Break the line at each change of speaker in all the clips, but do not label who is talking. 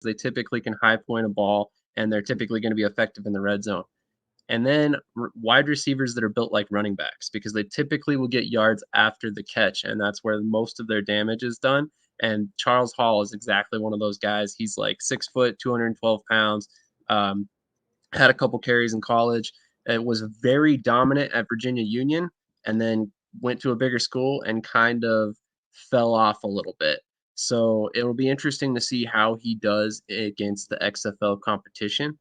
they typically can high point a ball, and they're typically going to be effective in the red zone. And then wide receivers that are built like running backs, because they typically will get yards after the catch, and that's where most of their damage is done. And Charles Hall is exactly one of those guys. He's like 6 foot, 212 pounds. Um, had a couple carries in college. It was very dominant at Virginia Union, and then went to a bigger school and kind of fell off a little bit. So it'll be interesting to see how he does against the XFL competition.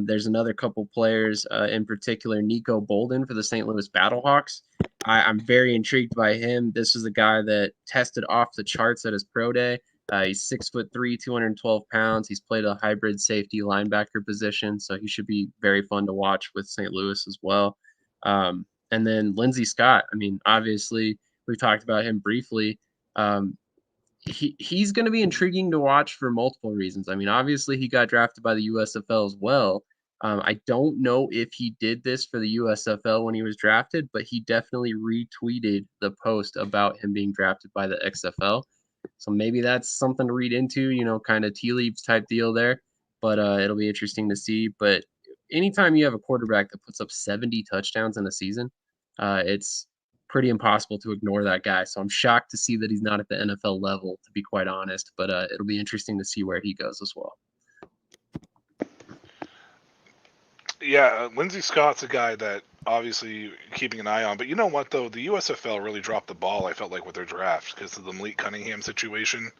There's another couple players, in particular, Nico Bolden for the St. Louis Battlehawks. I'm very intrigued by him. This is a guy that tested off the charts at his pro day. He's 6'3", 212 pounds. He's played a hybrid safety linebacker position, so he should be very fun to watch with St. Louis as well. And then Lindsey Scott. I mean, obviously, we talked about him briefly. He's going to be intriguing to watch for multiple reasons. I mean, obviously, he got drafted by the USFL as well. I don't know if he did this for the USFL when he was drafted, but he definitely retweeted the post about him being drafted by the XFL. So maybe that's something to read into, kind of tea leaves type deal there. But it'll be interesting to see. But anytime you have a quarterback that puts up 70 touchdowns in a season, it's pretty impossible to ignore that guy. So I'm shocked to see that he's not at the NFL level, to be quite honest. But it'll be interesting to see where he goes as well.
Yeah, Lindsey Scott's a guy that obviously keeping an eye on. But you know what, though? The USFL really dropped the ball, I felt like, with their draft because of the Malik Cunningham situation,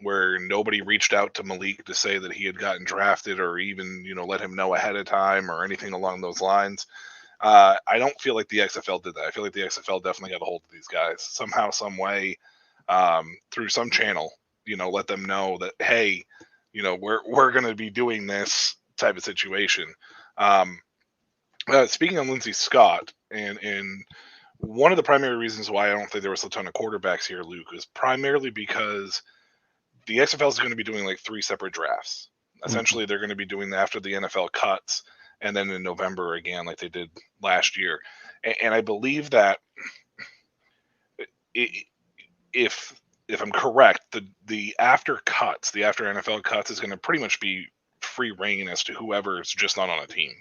where nobody reached out to Malik to say that he had gotten drafted or even, let him know ahead of time or anything along those lines. I don't feel like the XFL did that. I feel like the XFL definitely got a hold of these guys somehow, some way, through some channel, let them know that, hey, we're going to be doing this type of situation. Speaking of Lindsey Scott, and one of the primary reasons why I don't think there was a ton of quarterbacks here, Luke, is primarily because the XFL is going to be doing like 3 separate drafts. Essentially, they're going to be doing after the NFL cuts, and then in November again, like they did last year. And I believe that if I'm correct, the after cuts, the after NFL cuts, is going to pretty much be free reign as to whoever's just not on a team.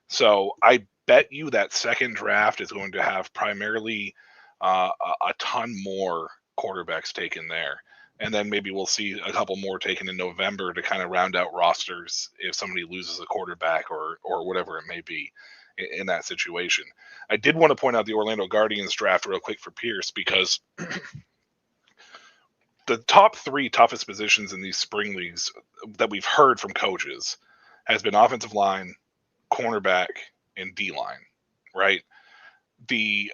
So I bet you that second draft is going to have primarily a ton more quarterbacks taken there. And then maybe we'll see a couple more taken in November to kind of round out rosters if somebody loses a quarterback or whatever it may be in that situation. I did want to point out the Orlando Guardians draft real quick for Pierce because the top 3 toughest positions in these spring leagues that we've heard from coaches has been offensive line, cornerback, and D-line, right? The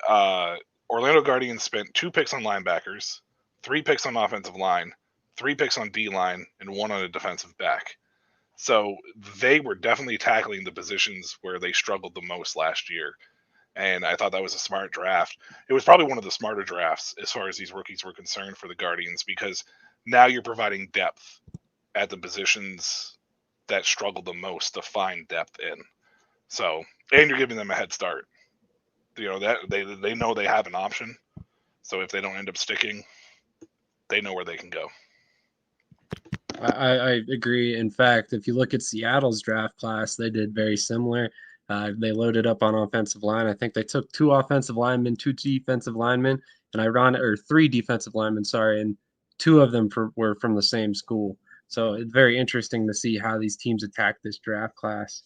Orlando Guardians spent 2 picks on linebackers, 3 picks on offensive line, 3 picks on D-line, and 1 on a defensive back. So they were definitely tackling the positions where they struggled the most last year. And I thought that was a smart draft. It was probably one of the smarter drafts as far as these rookies were concerned for the Guardians, because now you're providing depth at the positions that struggle the most to find depth in. So, and you're giving them a head start. That they know they have an option. So if they don't end up sticking, they know where they can go.
I agree. In fact, if you look at Seattle's draft class, they did very similar. They loaded up on offensive line. I think they took 2 offensive linemen, 2 defensive linemen, or 3 defensive linemen, sorry, and 2 of them were from the same school. So it's very interesting to see how these teams attack this draft class,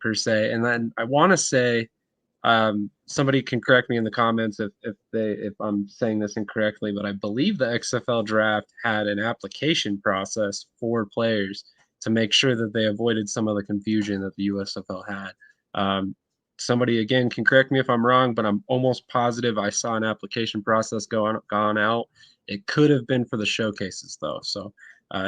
per se. And then I want to say, somebody can correct me in the comments if I'm saying this incorrectly, but I believe the XFL draft had an application process for players to make sure that they avoided some of the confusion that the USFL had. Somebody again can correct me if I'm wrong, but I'm almost positive I saw an application process gone out. It could have been for the showcases though, so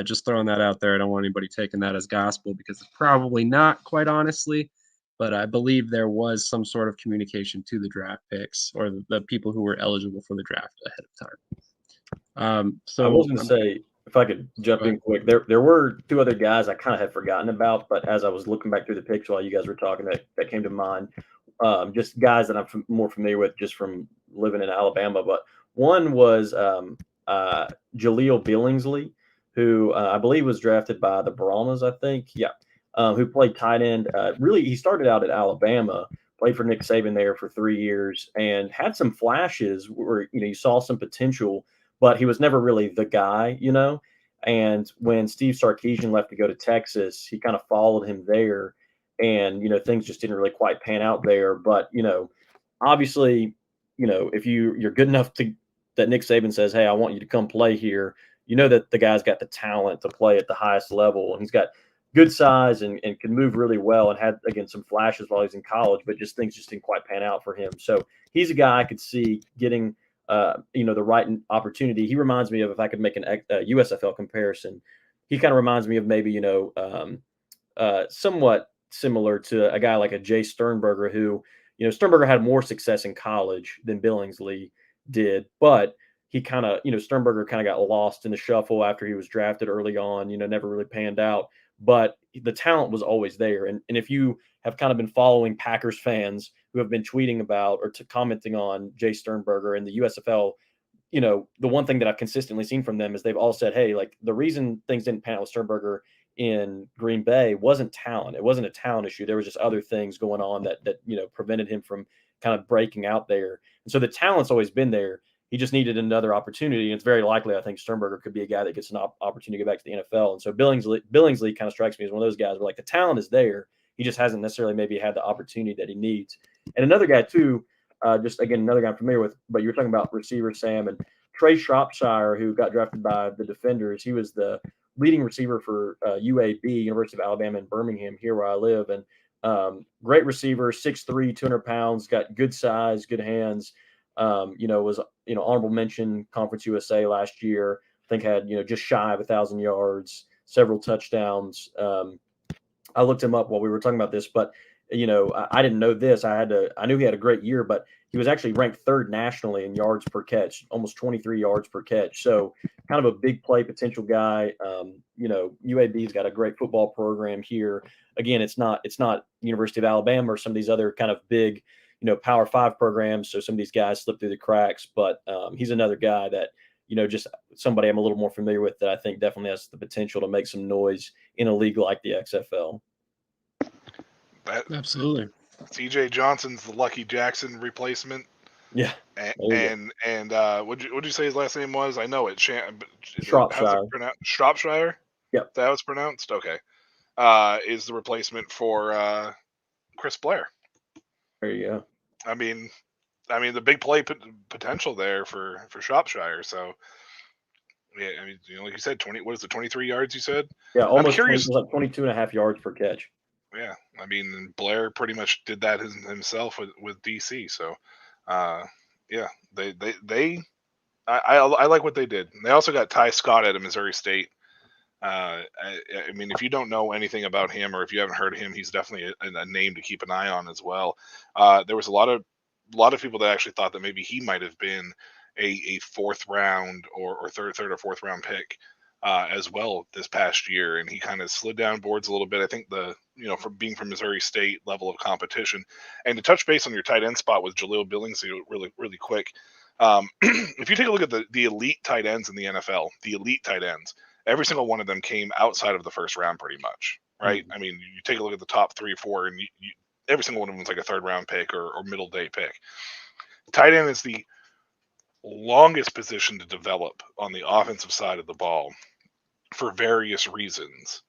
just throwing that out there. I don't want anybody taking that as gospel because it's probably not, quite honestly. But I believe there was some sort of communication to the draft picks or the people who were eligible for the draft ahead of time.
I was going to say, if I could jump in quick, there were 2 other guys I kind of had forgotten about, but as I was looking back through the picks while you guys were talking, that came to mind. Just guys that I'm more familiar with just from living in Alabama. But one was Jaleel Billingsley, who I believe was drafted by the Brahmas, I think. Yeah, who played tight end. Really, he started out at Alabama, played for Nick Saban there for 3 years, and had some flashes where you saw some potential, but he was never really the guy. And when Steve Sarkisian left to go to Texas, he kind of followed him there, and things just didn't really quite pan out there. But obviously, if you're good enough to that Nick Saban says, "Hey, I want you to come play here," that the guy's got the talent to play at the highest level, and he's got good size and can move really well, and had again some flashes while he's in college, but just things just didn't quite pan out for him. So he's a guy I could see getting the right opportunity. He reminds me of, if I could make a USFL comparison, he kind of reminds me of maybe somewhat similar to a guy like a Jay Sternberger, who Sternberger had more success in college than Billingsley did, but he kind of, Sternberger kind of got lost in the shuffle after he was drafted early on, never really panned out, but the talent was always there. And if you have kind of been following Packers fans who have been tweeting about or commenting on Jay Sternberger and the USFL, the one thing that I've consistently seen from them is they've all said, hey, like the reason things didn't pan out with Sternberger in Green Bay wasn't talent. It wasn't a talent issue. There was just other things going on that prevented him from kind of breaking out there. And so the talent's always been there. He just needed another opportunity. And it's very likely, I think, Sternberger could be a guy that gets an opportunity to go back to the NFL. And so Billingsley kind of strikes me as one of those guys where like the talent is there. He just hasn't necessarily maybe had the opportunity that he needs. And another guy too, just again, another guy I'm familiar with, but you were talking about receiver Sam and Trey Shropshire, who got drafted by the Defenders. He was the leading receiver for UAB, University of Alabama in Birmingham, here where I live. And great receiver, 6'3", 200 pounds, got good size, good hands. Was honorable mention Conference USA last year. I think had just shy of 1,000 yards, several touchdowns. I looked him up while we were talking about this, but I didn't know this. I knew he had a great year, but he was actually ranked third nationally in yards per catch, almost 23 yards per catch. So kind of a big play potential guy. UAB's got a great football program here. Again, it's not University of Alabama or some of these other kind of big, Power 5 programs. So some of these guys slip through the cracks, but he's another guy that, just somebody I'm a little more familiar with that I think definitely has the potential to make some noise in a league like the XFL.
Absolutely.
CJ Johnson's the Lucky Jackson replacement.
Yeah.
And what'd you say his last name was? I know it.
Shropshire.
Shropshire?
Yep.
That was pronounced? Okay. Is the replacement for Chris Blair.
There you go.
I mean the big play potential there for Shropshire. So yeah, like you said, 23 yards you said?
Yeah, almost.
I'm curious.
It was like 22.5 yards per catch.
Yeah, Blair pretty much did that himself with DC. So, yeah, I like what they did. They also got Ty Scott at Missouri State. If you don't know anything about him, or if you haven't heard of him, he's definitely a name to keep an eye on as well. There was a lot of people that actually thought that maybe he might have been a fourth round or third or fourth round pick. As well this past year, and he kind of slid down boards a little bit. I think from being from Missouri State level of competition. And to touch base on your tight end spot with Jaleel Billingsley really, really quick, if you take a look at the elite tight ends in the NFL, the elite tight ends, every single one of them came outside of the first round pretty much, right? Mm-hmm. You take a look at the top 3 or 4, and every single one of them was like a third round pick or middle day pick. Tight end is the longest position to develop on the offensive side of the ball for various reasons,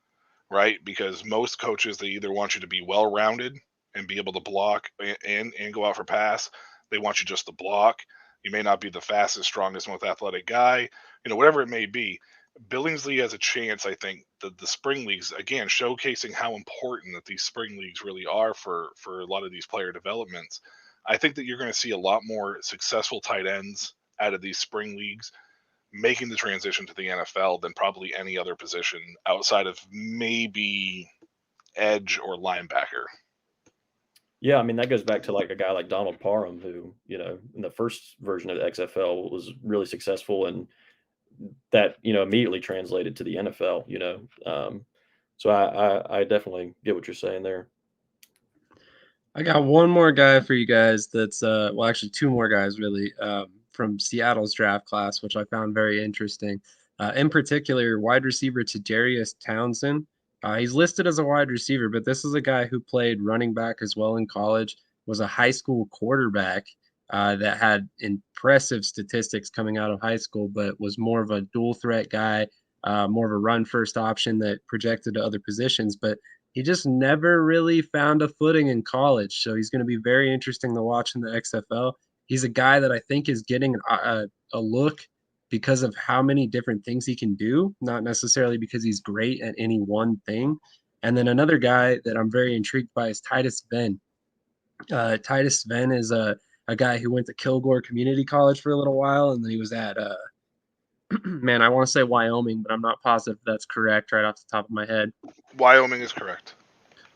right? Because most coaches, they either want you to be well-rounded and be able to block and go out for pass. They want you just to block. You may not be the fastest, strongest, most athletic guy, whatever it may be. Billingsley has a chance, I think, the spring leagues, again, showcasing how important that these spring leagues really are for a lot of these player developments. I think that you're going to see a lot more successful tight ends out of these spring leagues making the transition to the NFL than probably any other position outside of maybe edge or linebacker.
Yeah, that goes back to like a guy like Donald Parham, who, in the first version of the XFL was really successful, and that, immediately translated to the NFL, So I definitely get what you're saying there.
I got one more guy for you guys that's actually 2 more guys really, from Seattle's draft class, which I found very interesting. In particular, wide receiver Tajarius Townsend. He's listed as a wide receiver, but this is a guy who played running back as well in college, was a high school quarterback that had impressive statistics coming out of high school, but was more of a dual threat guy, more of a run first option that projected to other positions. But he just never really found a footing in college. So he's going to be very interesting to watch in the XFL. He's a guy that I think is getting a look because of how many different things he can do, not necessarily because he's great at any one thing. And then another guy that I'm very intrigued by is Titus Venn. Titus Venn is a guy who went to Kilgore Community College for a little while, and then he was at man, I want to say Wyoming, but I'm not positive if that's correct right off the top of my head.
Wyoming is correct.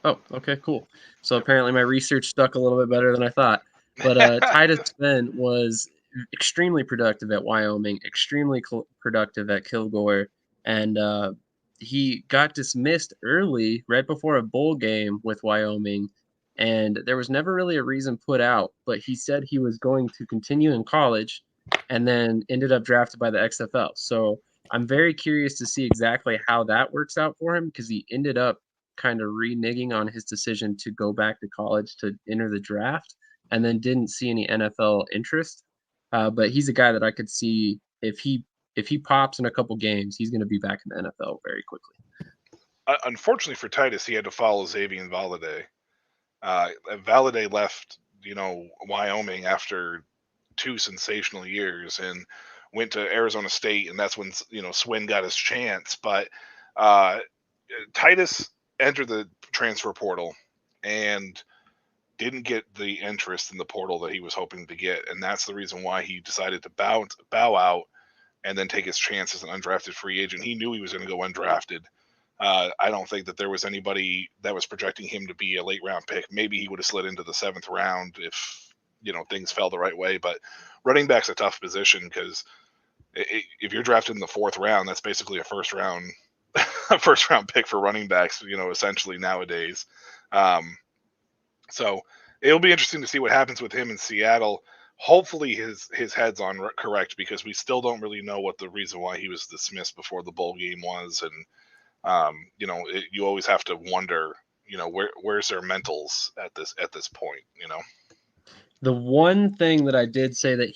Oh, okay, cool. So apparently my research stuck a little bit better than I thought. But Titus Venn was extremely productive at Wyoming, extremely productive at Kilgore, and he got dismissed early, right before a bowl game with Wyoming, and there was never really a reason put out. But he said he was going to continue in college, and then ended up drafted by the XFL. So I'm very curious to see exactly how that works out for him because he ended up kind of reneging on his decision to go back to college to enter the draft and then didn't see any NFL interest. But he's a guy that I could see if he pops in a couple games, he's going to be back in the NFL very quickly.
Unfortunately for Titus, he had to follow Xavier Valade. Valade left, Wyoming after 2 sensational years and went to Arizona State, and that's when Swin got his chance. But Titus entered the transfer portal and didn't get the interest in the portal that he was hoping to get, and that's the reason why he decided to bow out and then take his chance as an undrafted free agent. He knew he was going to go undrafted. I don't think that there was anybody that was projecting him to be a late round pick. Maybe he would have slid into the 7th round if things fell the right way. But running back's a tough position because if you're drafted in the 4th round, that's basically a first round pick for running backs. Essentially nowadays. So it'll be interesting to see what happens with him in Seattle. Hopefully his head's on correct because we still don't really know what the reason why he was dismissed before the bowl game was, and you always have to wonder, where's their mentals at this point.
The one thing that I did say that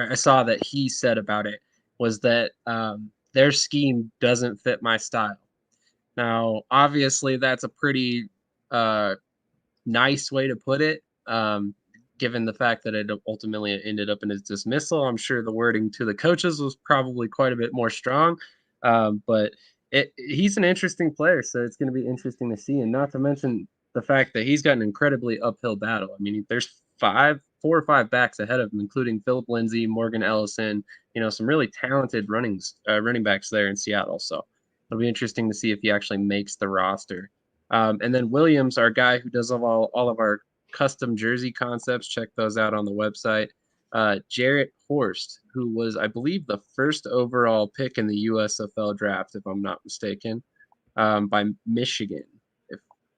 I saw that he said about it was that their scheme doesn't fit my style. Now, obviously, that's a pretty nice way to put it, given the fact that it ultimately ended up in his dismissal. I'm sure the wording to the coaches was probably quite a bit more strong, but he's an interesting player, so it's going to be interesting to see. And not to mention the fact that he's got an incredibly uphill battle. I mean, there's 4 or 5 backs ahead of him, including Philip Lindsay, Morgan Ellison, some really talented running backs there in Seattle. So it'll be interesting to see if he actually makes the roster. And then Williams, our guy who does all of our custom jersey concepts, check those out on the website. Jarrett Horst, who was, I believe, the first overall pick in the USFL draft, if I'm not mistaken, by Michigan.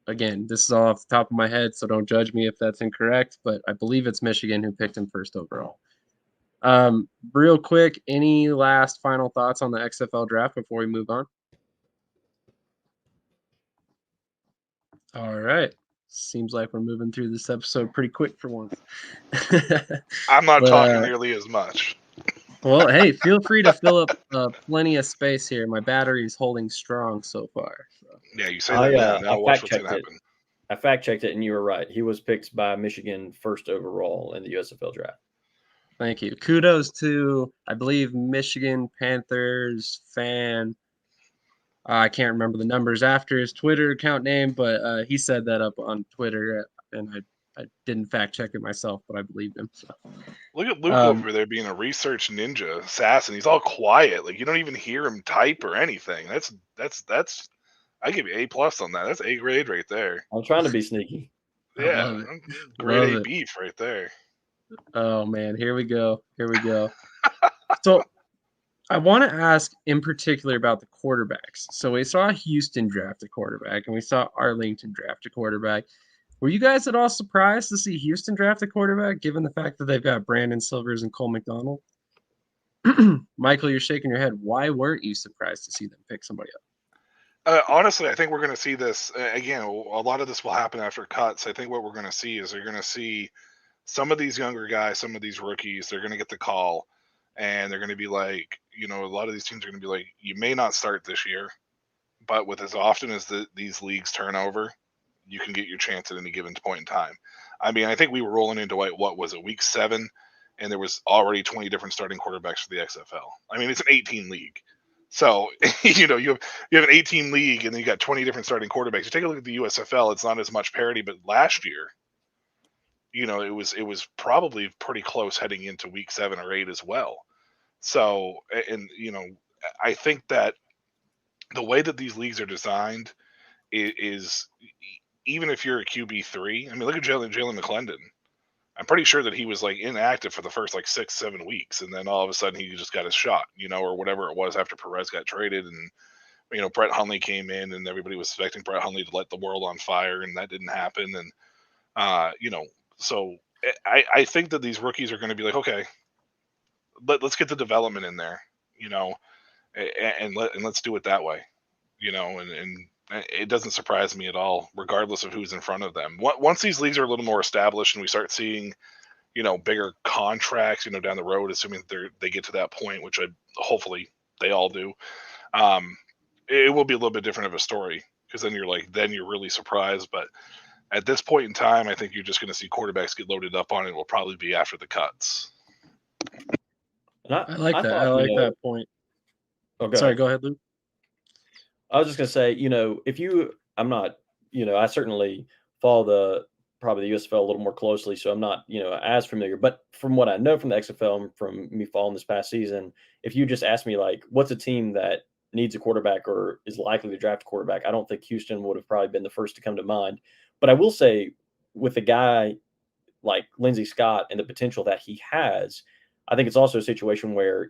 Again, this is all off the top of my head, so don't judge me if that's incorrect, but I believe it's Michigan who picked him first overall. Real quick, any last final thoughts on the XFL draft before we move on? All right. Seems like we're moving through this episode pretty quick for once.
I'm not talking nearly as much.
Well, hey, feel free to fill up plenty of space here. My battery's holding strong so far. So.
Yeah, you say that now. Watch what's going to happen.
I fact-checked it, and you were right. He was picked by Michigan first overall in the USFL draft.
Thank you. Kudos to, I believe, Michigan Panthers fan. I can't remember the numbers after his Twitter account name, but he said that up on Twitter, and I didn't fact check it myself, but I believed him. So.
Look at Luke over there being a research ninja assassin. He's all quiet, like you don't even hear him type or anything. That's. I give you A+ on that. That's A grade right there.
I'm trying to be sneaky.
Yeah, grade A beef right there.
Oh man, here we go. So I want to ask in particular about the quarterbacks. So we saw Houston draft a quarterback and we saw Arlington draft a quarterback. Were you guys at all surprised to see Houston draft a quarterback given the fact that they've got Brandon Silvers and Cole McDonald? Michael, you're shaking your head. Why weren't you surprised to see them pick somebody up?
Honestly, I think we're going to see this again. A lot of this will happen after cuts. I think what we're going to see is they're going to see some of these younger guys, some of these rookies. They're going to get the call, and they're going to be like, a lot of these teams are going to be like, you may not start this year, but with as often as these leagues turn over, you can get your chance at any given point in time. I mean, I think we were rolling into what was it, week 7, and there was already 20 different starting quarterbacks for the XFL. I mean, it's an 18 league. So, you have an 18 league and then you got 20 different starting quarterbacks. You take a look at the USFL, it's not as much parity, but last year, it was probably pretty close heading into week 7 or 8 as well. So, and I think that the way that these leagues are designed is even if you're a QB3, I mean, look at Jalen McClendon. I'm pretty sure that he was like inactive for the first like 6-7 weeks, and then all of a sudden he just got his shot, or whatever it was after Perez got traded, and Brett Hundley came in, and everybody was expecting Brett Hundley to light the world on fire, and that didn't happen, and so I think that these rookies are going to be like, okay, let's get the development in there, and let's do it that way, and it doesn't surprise me at all, regardless of who's in front of them. Once these leagues are a little more established and we start seeing, bigger contracts, down the road, assuming they get to that point, which hopefully they all do, it will be a little bit different of a story, because then you're really surprised. But at this point in time, I think you're just going to see quarterbacks get loaded up on it. It will probably be after the cuts.
I like that. I like that point.
Okay.
Sorry, go ahead, Luke.
I was just going to say, I'm not, I certainly follow probably the USFL a little more closely, so I'm not, as familiar. But from what I know from the XFL and from me following this past season, if you just ask me, like, what's a team that needs a quarterback or is likely to draft a quarterback, I don't think Houston would have probably been the first to come to mind. But I will say, with a guy like Lindsey Scott and the potential that he has, I think it's also a situation where,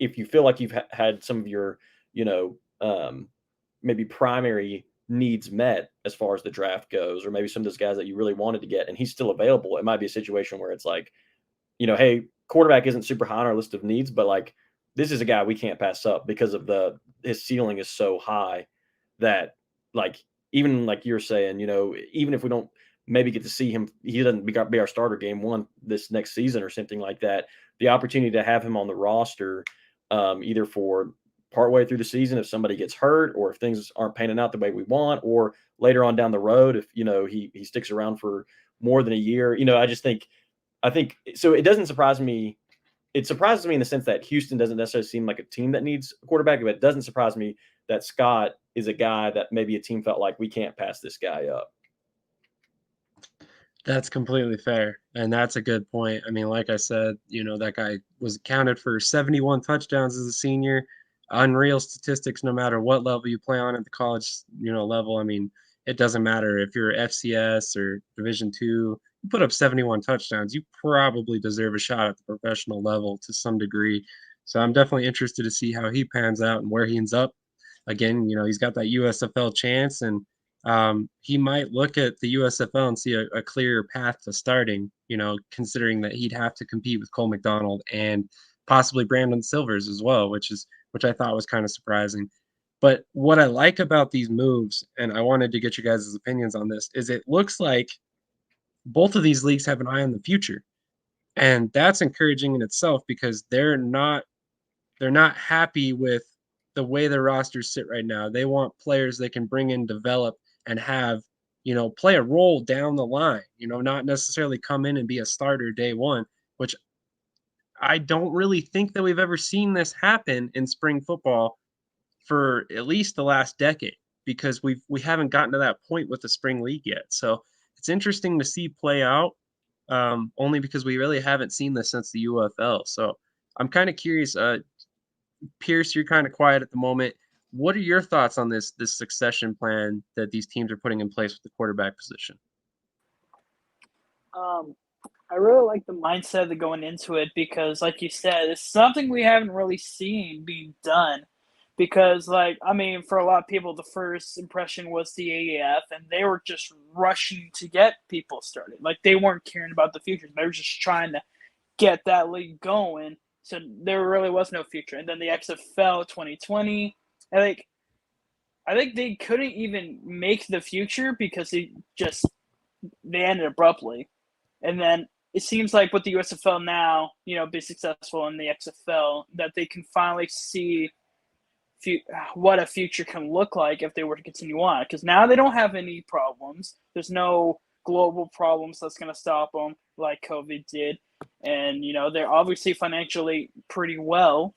if you feel like you've had some of your, maybe primary needs met as far as the draft goes, or maybe some of those guys that you really wanted to get, and he's still available, it might be a situation where it's like, hey, quarterback isn't super high on our list of needs, but like, this is a guy we can't pass up because of his ceiling is so high that, like, even like you're saying, even if we don't maybe get to see him, he doesn't be our starter game 1 this next season or something like that, the opportunity to have him on the roster, either for partway through the season if somebody gets hurt, or if things aren't panning out the way we want, or later on down the road if he sticks around for more than a year. I think so. It doesn't surprise me. It surprises me in the sense that Houston doesn't necessarily seem like a team that needs a quarterback, but it doesn't surprise me that Scott is a guy that maybe a team felt like, we can't pass this guy up.
That's completely fair, and that's a good point. I mean, like I said, that guy was counted for 71 touchdowns as a senior. Unreal statistics, no matter what level you play on at the college, level. I mean, it doesn't matter if you're FCS or Division II. You put up 71 touchdowns, you probably deserve a shot at the professional level to some degree. So I'm definitely interested to see how he pans out and where he ends up. Again, he's got that USFL chance, and he might look at the USFL and see a clearer path to starting, considering that he'd have to compete with Cole McDonald and possibly Brandon Silvers as well, which I thought was kind of surprising. But what I like about these moves, and I wanted to get you guys' opinions on this, is it looks like both of these leagues have an eye on the future. And that's encouraging in itself, because they're not happy with the way their rosters sit right now. They want players they can bring in, develop, and have, play a role down the line, not necessarily come in and be a starter day one, which I don't really think that we've ever seen this happen in spring football for at least the last decade, because we haven't gotten to that point with the spring league yet. So it's interesting to see play out, only because we really haven't seen this since the UFL. So I'm kind of curious. Pierce, you're kind of quiet at the moment. What are your thoughts on this succession plan that these teams are putting in place with the quarterback position?
I really like the mindset of going into it, because, like you said, it's something we haven't really seen being done. Because, for a lot of people, the first impression was the AAF, and they were just rushing to get people started. Like, they weren't caring about the future. They were just trying to get that league going So there really was no future. And then the XFL 2020, I think they couldn't even make the future because they ended abruptly. And then it seems like with the USFL now, be successful in the XFL, that they can finally see what a future can look like if they were to continue on. Because now they don't have any problems. There's no global problems that's going to stop them like COVID did. And, they're obviously financially pretty well.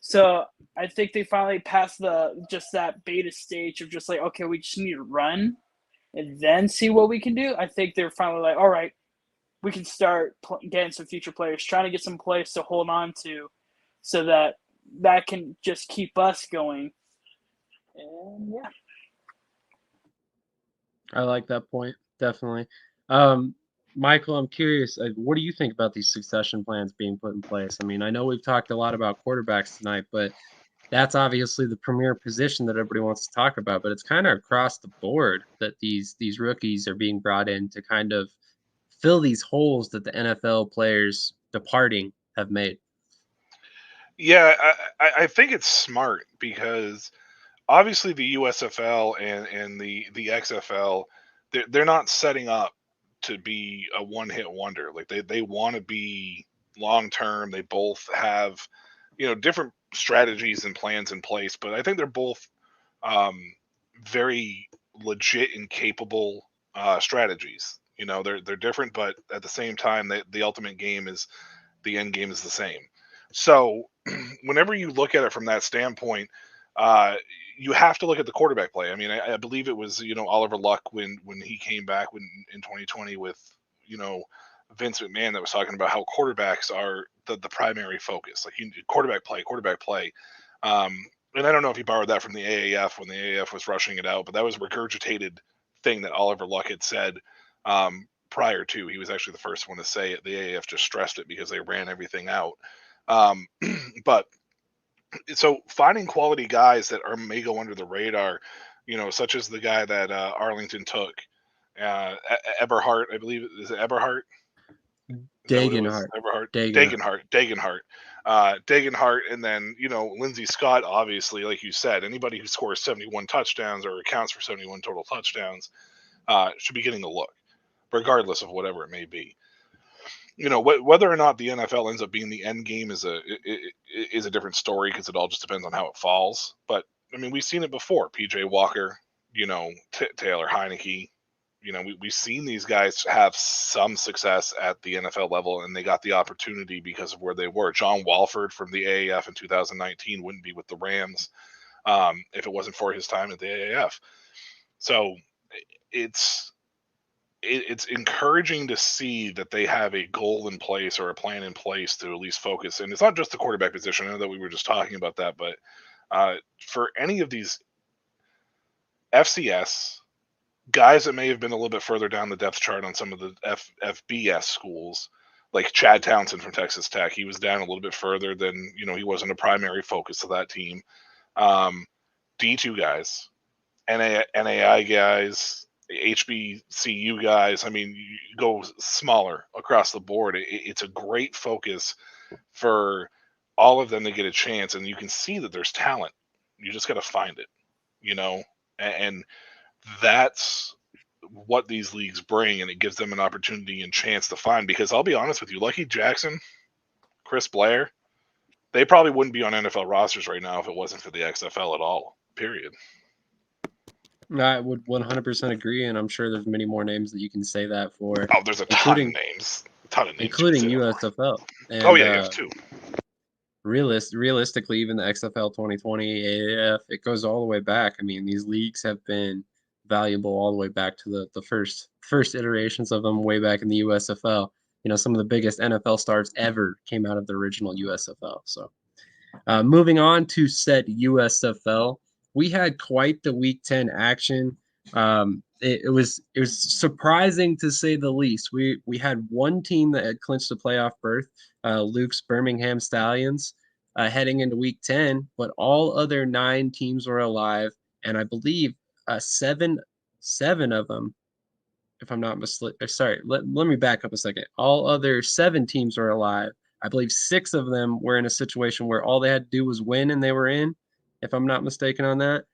So I think they finally passed that beta stage of just like, okay, we just need to run and then see what we can do. I think they're finally like, all right, we can start getting some future players, trying to get some players to hold on to so that can just keep us going. And yeah.
I like that point, definitely. Michael, I'm curious, what do you think about these succession plans being put in place? I mean, I know we've talked a lot about quarterbacks tonight, but that's obviously the premier position that everybody wants to talk about. But it's kind of across the board that these rookies are being brought in to kind of fill these holes that the NFL players departing have made.
Yeah, I think it's smart because obviously the USFL and the XFL, they're not setting up to be a one-hit wonder. Like they want to be long term. They both have, different strategies and plans in place, but I think they're both very legit and capable strategies. They're different, but at the same time, the ultimate game is the end game is the same. So whenever you look at it from that standpoint, you have to look at the quarterback play. I mean, I believe it was Oliver Luck when he came back in 2020 with Vince McMahon that was talking about how quarterbacks are the primary focus. Like quarterback play. And I don't know if he borrowed that from the AAF when the AAF was rushing it out, but that was a regurgitated thing that Oliver Luck had said prior to. He was actually the first one to say it. The AAF just stressed it because they ran everything out. But so finding quality guys that may go under the radar, such as the guy that Arlington took, Eberhart, I believe. Is it Eberhart?
Dagenhart.
Dagenhart, and then Lindsey Scott. Obviously, like you said, anybody who scores 71 touchdowns or accounts for 71 total touchdowns should be getting a look, regardless of whatever it may be. Whether or not the NFL ends up being the end game is a different story because it all just depends on how it falls. But I mean, we've seen it before. PJ Walker, Taylor Heineke. We've seen these guys have some success at the NFL level, and they got the opportunity because of where they were. John Walford from the AAF in 2019 wouldn't be with the Rams if it wasn't for his time at the AAF. So it's encouraging to see that they have a goal in place or a plan in place to at least focus. And it's not just the quarterback position. I know that we were just talking about that, but for any of these FCS guys that may have been a little bit further down the depth chart on some of the FBS schools, like Chad Townsend from Texas Tech, he was down a little bit further than, he wasn't a primary focus of that team. D2 guys, NAI guys, HBCU guys. I mean, you go smaller across the board. It's a great focus for all of them to get a chance, and you can see that there's talent. You just got to find it, and that's what these leagues bring, and it gives them an opportunity and chance to find. Because I'll be honest with you, Lucky Jackson, Chris Blair, they probably wouldn't be on NFL rosters right now if it wasn't for the XFL at all. Period.
I would 100% agree, and I'm sure there's many more names that you can say that for.
Oh, there's a ton of names.
Including USFL. And,
oh, yeah, you have two.
Realistically, even the XFL 2020, AAF, it goes all the way back. I mean, these leagues have been valuable all the way back to the first iterations of them way back in the USFL. Some of the biggest NFL stars ever came out of the original USFL. So moving on to said USFL, we had quite the Week 10 action. It was surprising to say the least. We had one team that had clinched a playoff berth, Luke's Birmingham Stallions, heading into Week 10, but all other 9 teams were alive, and I believe seven of them, if I'm not mistaken. Sorry, let me back up a second. All other 7 teams were alive. I believe 6 of them were in a situation where all they had to do was win and they were in, if I'm not mistaken on that.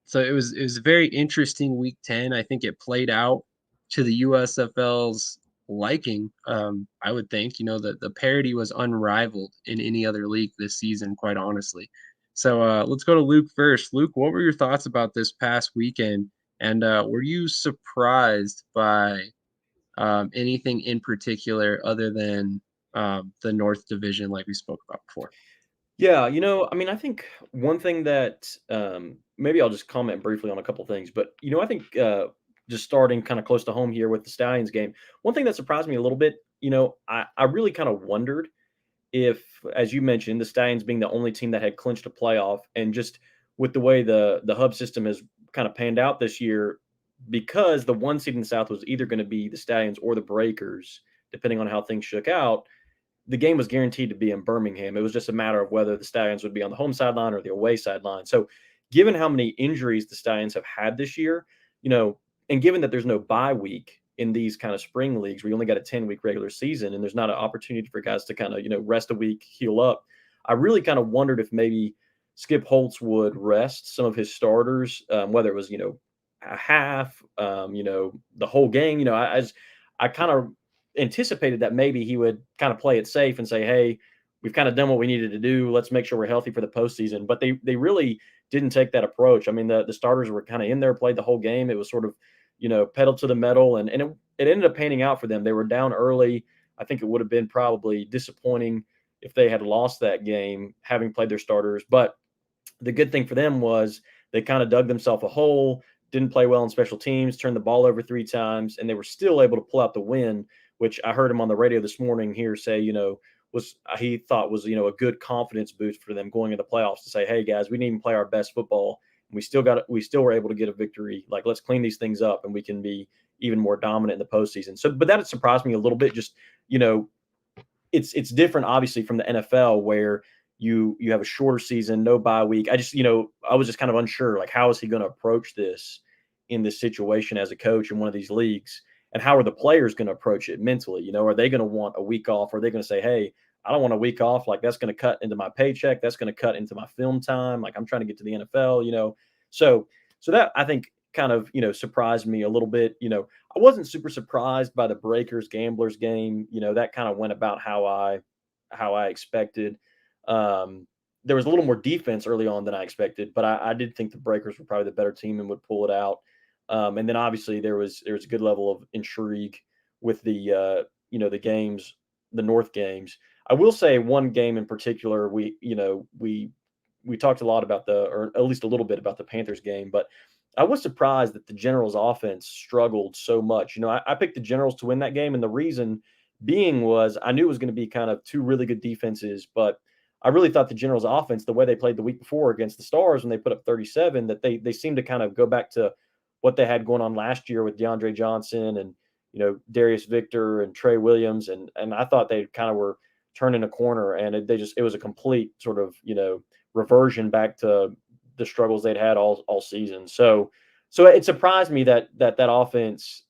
So it was a very interesting week 10. I think it played out to the USFL's liking. I would think, the parity was unrivaled in any other league this season, quite honestly. So let's go to Luke first. Luke, what were your thoughts about this past weekend? And were you surprised by anything in particular other than the North Division, like we spoke about before?
Yeah, I mean, I think one thing that maybe I'll just comment briefly on a couple things, but I think just starting kind of close to home here with the Stallions game, one thing that surprised me a little bit, I really kind of wondered if, as you mentioned, the Stallions being the only team that had clinched a playoff, and just with the way the hub system has kind of panned out this year, because the one seed in the South was either going to be the Stallions or the Breakers, depending on how things shook out. The game was guaranteed to be in Birmingham. It was just a matter of whether the Stallions would be on the home sideline or the away sideline. So, given how many injuries the Stallions have had this year, and given that there's no bye week in these kind of spring leagues, where you only got a 10-week regular season and there's not an opportunity for guys to kind of, rest a week, heal up, I really kind of wondered if maybe Skip Holtz would rest some of his starters, whether it was, a half, the whole game. I kind of anticipated that maybe he would kind of play it safe and say, "Hey, we've kind of done what we needed to do. Let's make sure we're healthy for the postseason." But they really didn't take that approach. I mean, the starters were kind of in there, played the whole game. It was sort of, pedal to the metal, and it ended up panning out for them. They were down early. I think it would have been probably disappointing if they had lost that game, having played their starters. But the good thing for them was they kind of dug themselves a hole, didn't play well in special teams, turned the ball over 3 times, and they were still able to pull out the win, which I heard him on the radio this morning here say, was he thought was, a good confidence boost for them going into the playoffs to say, "Hey guys, we didn't even play our best football. We still were able to get a victory. Like, let's clean these things up and we can be even more dominant in the postseason." So, but that surprised me a little bit. Just, it's different obviously from the NFL, where you have a shorter season, no bye week. I just, I was just kind of unsure, like, how is he going to approach this in this situation as a coach in one of these leagues? And how are the players going to approach it mentally? Are they going to want a week off? Or are they going to say, "Hey, I don't want a week off. Like, that's going to cut into my paycheck. That's going to cut into my film time. Like, I'm trying to get to the NFL." So that, I think, kind of, surprised me a little bit. I wasn't super surprised by the Breakers Gamblers game. That kind of went about how I expected. There was a little more defense early on than I expected, but I did think the Breakers were probably the better team and would pull it out. And then obviously there was a good level of intrigue with the games, the North games. I will say one game in particular, we talked a lot about or at least a little bit about the Panthers game, but I was surprised that the Generals offense struggled so much. I picked the Generals to win that game, and the reason being was I knew it was going to be kind of two really good defenses, but I really thought the Generals offense, the way they played the week before against the Stars when they put up 37, that they seemed to kind of go back to what they had going on last year with DeAndre Johnson and, Darius Victor and Trey Williams. And I thought they kind of were turning a corner, and it was a complete sort of, reversion back to the struggles they'd had all season. So it surprised me that offense,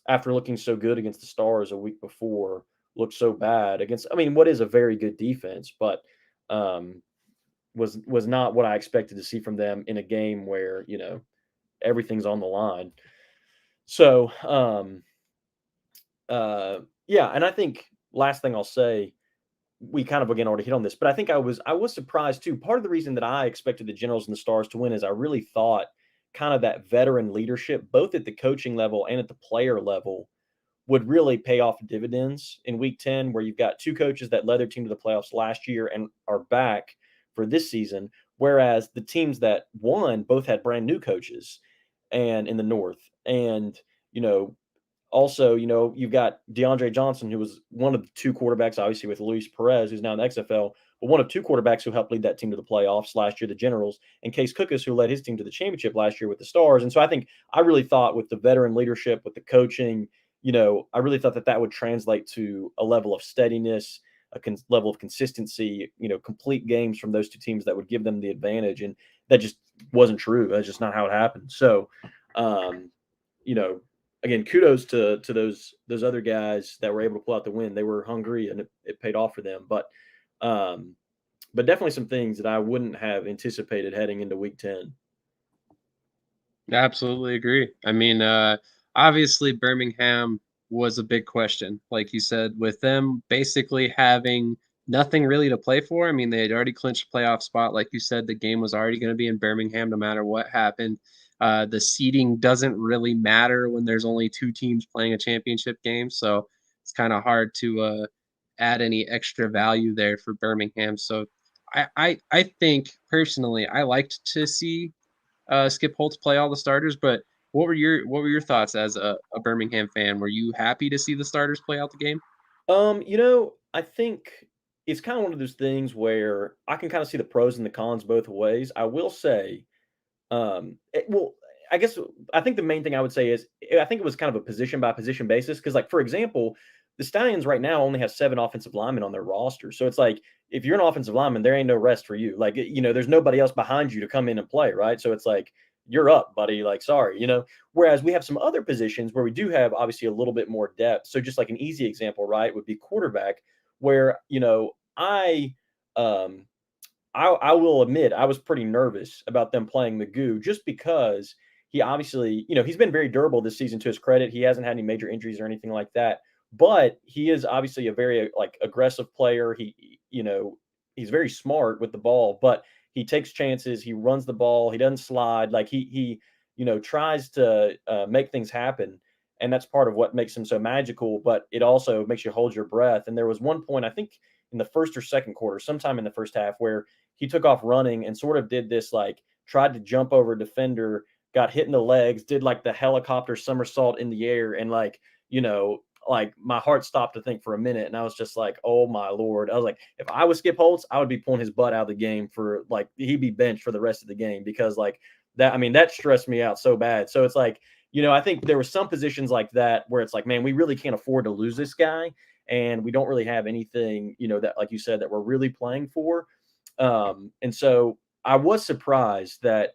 after looking so good against the Stars a week before, looked so bad against, I mean, what is a very good defense, but was not what I expected to see from them in a game where, everything's on the line. So, yeah, and I think last thing I'll say, we kind of again already hit on this, but I think I was surprised too. Part of the reason that I expected the Generals and the Stars to win is I really thought kind of that veteran leadership, both at the coaching level and at the player level, would really pay off dividends in week 10, where you've got two coaches that led their team to the playoffs last year and are back for this season. Whereas the teams that won both had brand new coaches and in the North. And, also, you've got DeAndre Johnson, who was one of the two quarterbacks, obviously with Luis Perez, who's now in the XFL, but one of two quarterbacks who helped lead that team to the playoffs last year, the Generals, and Case Cookus, who led his team to the championship last year with the Stars. And so I really thought with the veteran leadership, with the coaching, I really thought that would translate to a level of steadiness, level of consistency, complete games from those two teams that would give them the advantage. And that just wasn't true. That's just not how it happened. So, you know, again, kudos to those other guys that were able to pull out the win. They were hungry, and it paid off for them. But definitely some things that I wouldn't have anticipated heading into Week 10.
Absolutely agree. I mean, obviously Birmingham was a big question, like you said, with them basically having nothing really to play for. I mean, they had already clinched a playoff spot. Like you said, the game was already going to be in Birmingham no matter what happened. The seeding doesn't really matter when there's only two teams playing a championship game, so it's kind of hard to add any extra value there for Birmingham. So I think personally, I liked to see Skip Holtz play all the starters. But what were your thoughts as a Birmingham fan? Were you happy to see the starters play out the game?
I think it's kind of one of those things where I can kind of see the pros and the cons both ways. I will say, well, I guess I think the main thing I would say is I think it was kind of a position by position basis because, like, for example, the Stallions right now only have 7 offensive linemen on their roster, so it's like if you're an offensive lineman, there ain't no rest for you. Like, there's nobody else behind you to come in and play, right? So it's like you're up, buddy. Like, sorry. Whereas we have some other positions where we do have obviously a little bit more depth. So just like an easy example, right, would be quarterback, where um I will admit I was pretty nervous about them playing Magoo just because he obviously, he's been very durable this season to his credit. He hasn't had any major injuries or anything like that, but he is obviously a very like aggressive player. He's very smart with the ball, but he takes chances. He runs the ball. He doesn't slide. Like he tries to make things happen, and that's part of what makes him so magical. But it also makes you hold your breath. And there was one point I think in the first or second quarter, sometime in the first half, where he took off running and sort of did this like tried to jump over a defender, got hit in the legs, did like the helicopter somersault in the air, and like my heart stopped to think for a minute, and I was just like, oh my lord. I was like, if I was Skip Holtz, I would be pulling his butt out of the game for like he'd be benched for the rest of the game because like that. I mean, that stressed me out so bad. So it's like, I think there were some positions like that where it's like, man, we really can't afford to lose this guy, and we don't really have anything, that like you said that we're really playing for. And so I was surprised that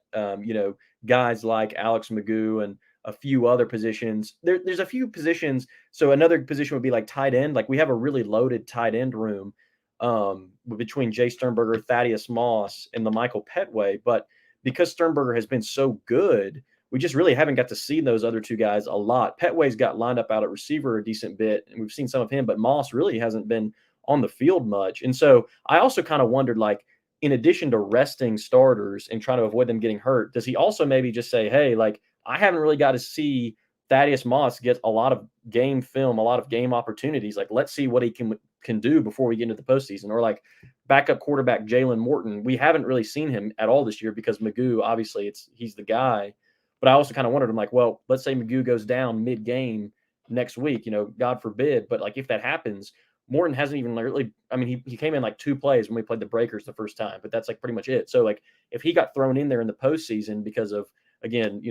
guys like Alex Magoo and a few other positions. There's a few positions. So another position would be like tight end. Like we have a really loaded tight end room between Jay Sternberger, Thaddeus Moss, and the Michael Petway. But because Sternberger has been so good, we just really haven't got to see those other two guys a lot. Petway's got lined up out at receiver a decent bit, and we've seen some of him, but Moss really hasn't been on the field much. And so I also kind of wondered, like, in addition to resting starters and trying to avoid them getting hurt, does he also maybe just say, hey, like, I haven't really got to see Thaddeus Moss get a lot of game film, a lot of game opportunities. Like, let's see what he can do before we get into the postseason. Or like backup quarterback Jalen Morton. We haven't really seen him at all this year because Magoo, obviously, he's the guy. But I also kind of wondered, I'm like, well, let's say Magoo goes down mid-game next week, God forbid. But like if that happens, Morton hasn't even really. I mean, he came in like 2 plays when we played the Breakers the first time, but that's like pretty much it. So like if he got thrown in there in the postseason because of, again,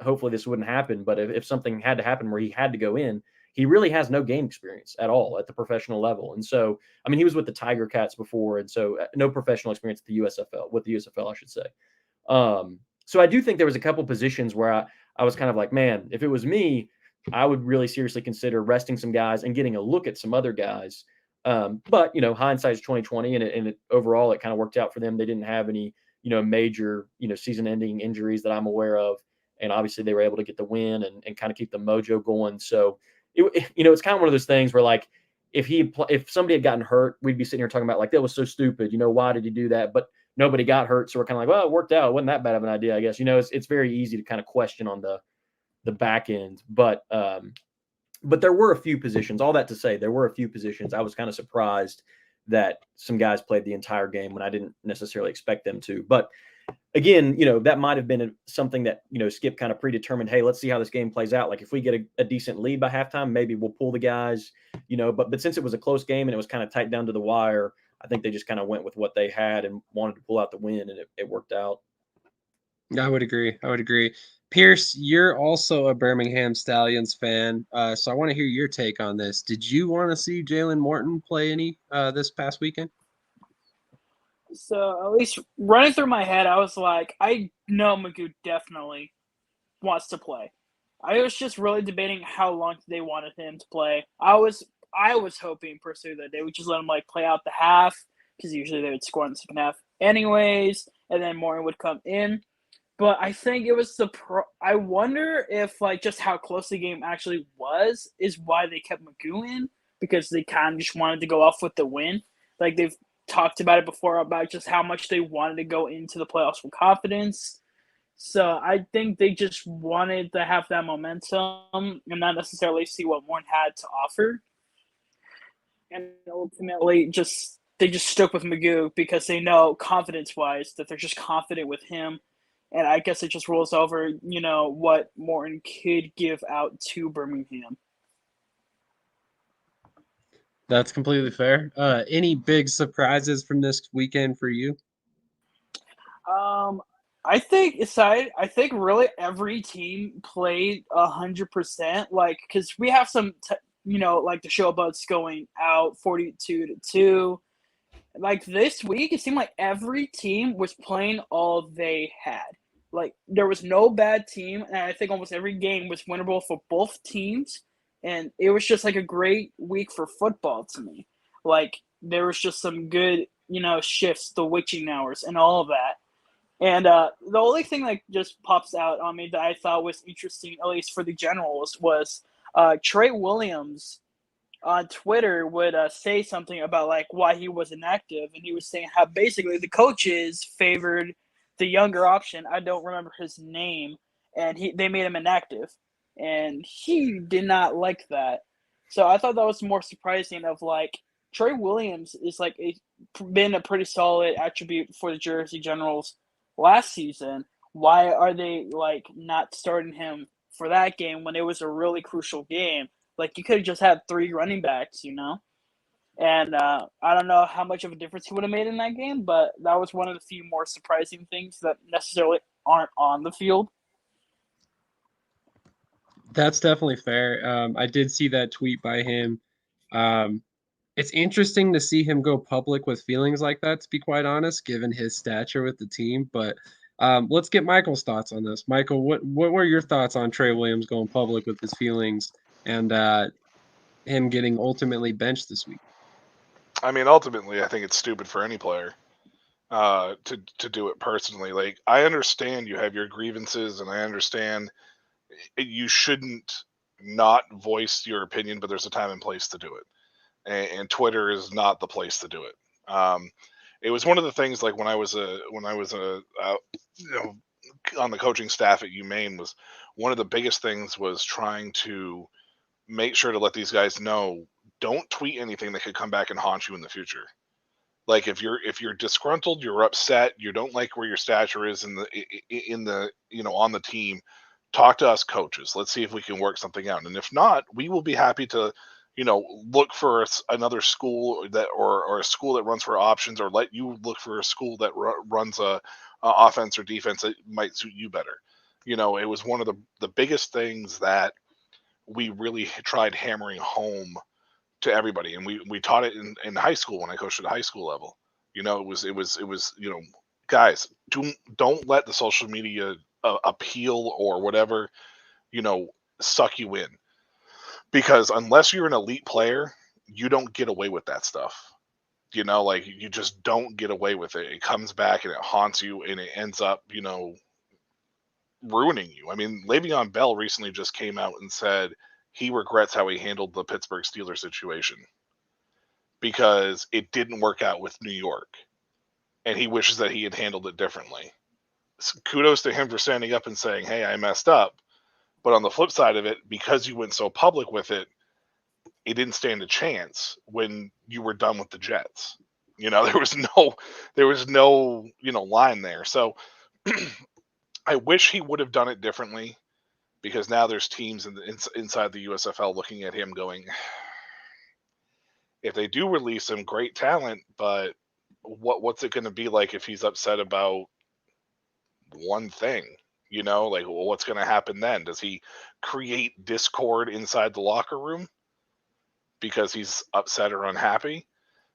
hopefully this wouldn't happen, but if something had to happen where he had to go in, he really has no game experience at all at the professional level. And so, I mean, he was with the Tiger Cats before, and so no professional experience at the USFL, with the USFL, I should say. So I do think there was a couple positions where I was kind of like, man, if it was me, I would really seriously consider resting some guys and getting a look at some other guys. But hindsight's 2020, and overall it kind of worked out for them. They didn't have any major season-ending injuries that I'm aware of, and obviously they were able to get the win and kind of keep the mojo going. So it's kind of one of those things where like if somebody had gotten hurt, we'd be sitting here talking about like that was so stupid. Why did he do that? But nobody got hurt, so we're kind of like, well, it worked out. It wasn't that bad of an idea, I guess. It's very easy to kind of question on the back end, but there were a few positions. All that to say, there were a few positions I was kind of surprised that some guys played the entire game when I didn't necessarily expect them to. But again, that might have been something that Skip kind of predetermined. Hey, let's see how this game plays out. Like if we get a decent lead by halftime, maybe we'll pull the guys. But since it was a close game and it was kind of tight down to the wire, I think they just kind of went with what they had and wanted to pull out the win, and it worked out.
I would agree. Pierce, you're also a Birmingham Stallions fan, so I want to hear your take on this. Did you want to see Jalen Morton play any this past weekend?
So at least running through my head, I was like, I know Magoo definitely wants to play. I was just really debating how long they wanted him to play. I was hoping personally that they would just let him like play out the half because usually they would score in the second half anyways, and then Morton would come in. But I think it was I wonder if like just how close the game actually was is why they kept Magoo in, because they kind of just wanted to go off with the win. Like they've talked about it before about just how much they wanted to go into the playoffs with confidence. So I think they just wanted to have that momentum and not necessarily see what Morton had to offer. And ultimately, they just stuck with Magoo because they know confidence wise that they're just confident with him. And I guess it just rolls over, what Morton could give out to Birmingham.
That's completely fair. Any big surprises from this weekend for you?
I think really every team played 100%. Like, because we have some, like the showboats going out 42-2. Like this week, it seemed like every team was playing all they had. Like there was no bad team, and I think almost every game was winnable for both teams. And it was just like a great week for football to me. Like there was just some good, shifts, the witching hours, and all of that. And the only thing that just pops out on me that I thought was interesting, at least for the generals, was Trey Williams on Twitter would say something about like why he was inactive, and he was saying how basically the coaches favored the younger option. I don't remember his name, and they made him inactive, and he did not like that. So I thought that was more surprising. Of like Trey Williams is like been a pretty solid attribute for the Jersey Generals last season. Why are they like not starting him for that game when it was a really crucial game? Like you could have just had 3 running backs, And I don't know how much of a difference he would have made in that game, but that was one of the few more surprising things that necessarily aren't on the field.
That's definitely fair. I did see that tweet by him. It's interesting to see him go public with feelings like that, to be quite honest, given his stature with the team. But let's get Michael's thoughts on this. Michael, what were your thoughts on Trey Williams going public with his feelings and him getting ultimately benched this week?
I mean, ultimately, I think it's stupid for any player to do it personally. Like, I understand you have your grievances, and I understand you shouldn't not voice your opinion, but there's a time and place to do it, and Twitter is not the place to do it. It was one of the things like when I was on the coaching staff at UMaine, was one of the biggest things was trying to make sure to let these guys know, don't tweet anything that could come back and haunt you in the future. Like if you're disgruntled, you're upset, you don't like where your stature is in the on the team, talk to us coaches. Let's see if we can work something out. And if not, we will be happy to look for another school that or a school that runs for options, or let you look for a school that runs a offense or defense that might suit you better. It was one of the biggest things that we really tried hammering home to everybody, and we taught it in high school when I coached at high school level. It was guys, don't let the social media appeal or whatever suck you in, because unless you're an elite player, you don't get away with that stuff. Like you just don't get away with it. It comes back and it haunts you, and it ends up ruining you. I mean, Le'Veon Bell recently just came out and said he regrets how he handled the Pittsburgh Steelers situation because it didn't work out with New York, and he wishes that he had handled it differently. So kudos to him for standing up and saying, "Hey, I messed up." But on the flip side of it, because you went so public with it, it didn't stand a chance when you were done with the Jets. There was no line there. So I wish he would have done it differently, because now there's teams inside the USFL looking at him going, if they do release him, great talent, but what's it going to be like if he's upset about one thing? Like, well, what's going to happen then? Does he create discord inside the locker room because he's upset or unhappy?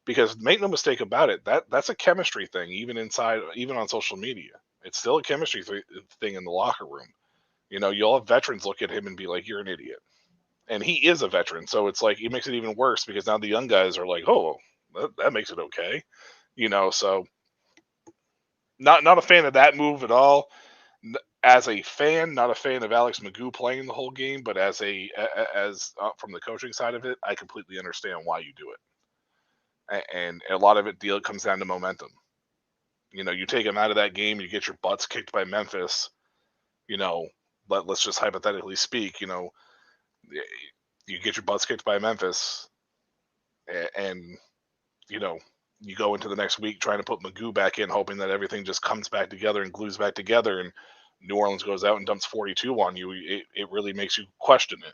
Because make no mistake about it, that's a chemistry thing, even on social media. It's still a chemistry thing in the locker room. You'll have veterans look at him and be like, "You're an idiot," and he is a veteran, so it's like it makes it even worse because now the young guys are like, "Oh, that makes it okay," So not a fan of that move at all. As a fan, not a fan of Alex Magoo playing the whole game, but as from the coaching side of it, I completely understand why you do it, and a lot of it comes down to momentum. You take them out of that game, you get your butts kicked by Memphis. Let's just hypothetically speak. You get your butts kicked by Memphis, and you go into the next week trying to put Magoo back in, hoping that everything just comes back together and glues back together, and New Orleans goes out and dumps 42 on you. It really makes you question it.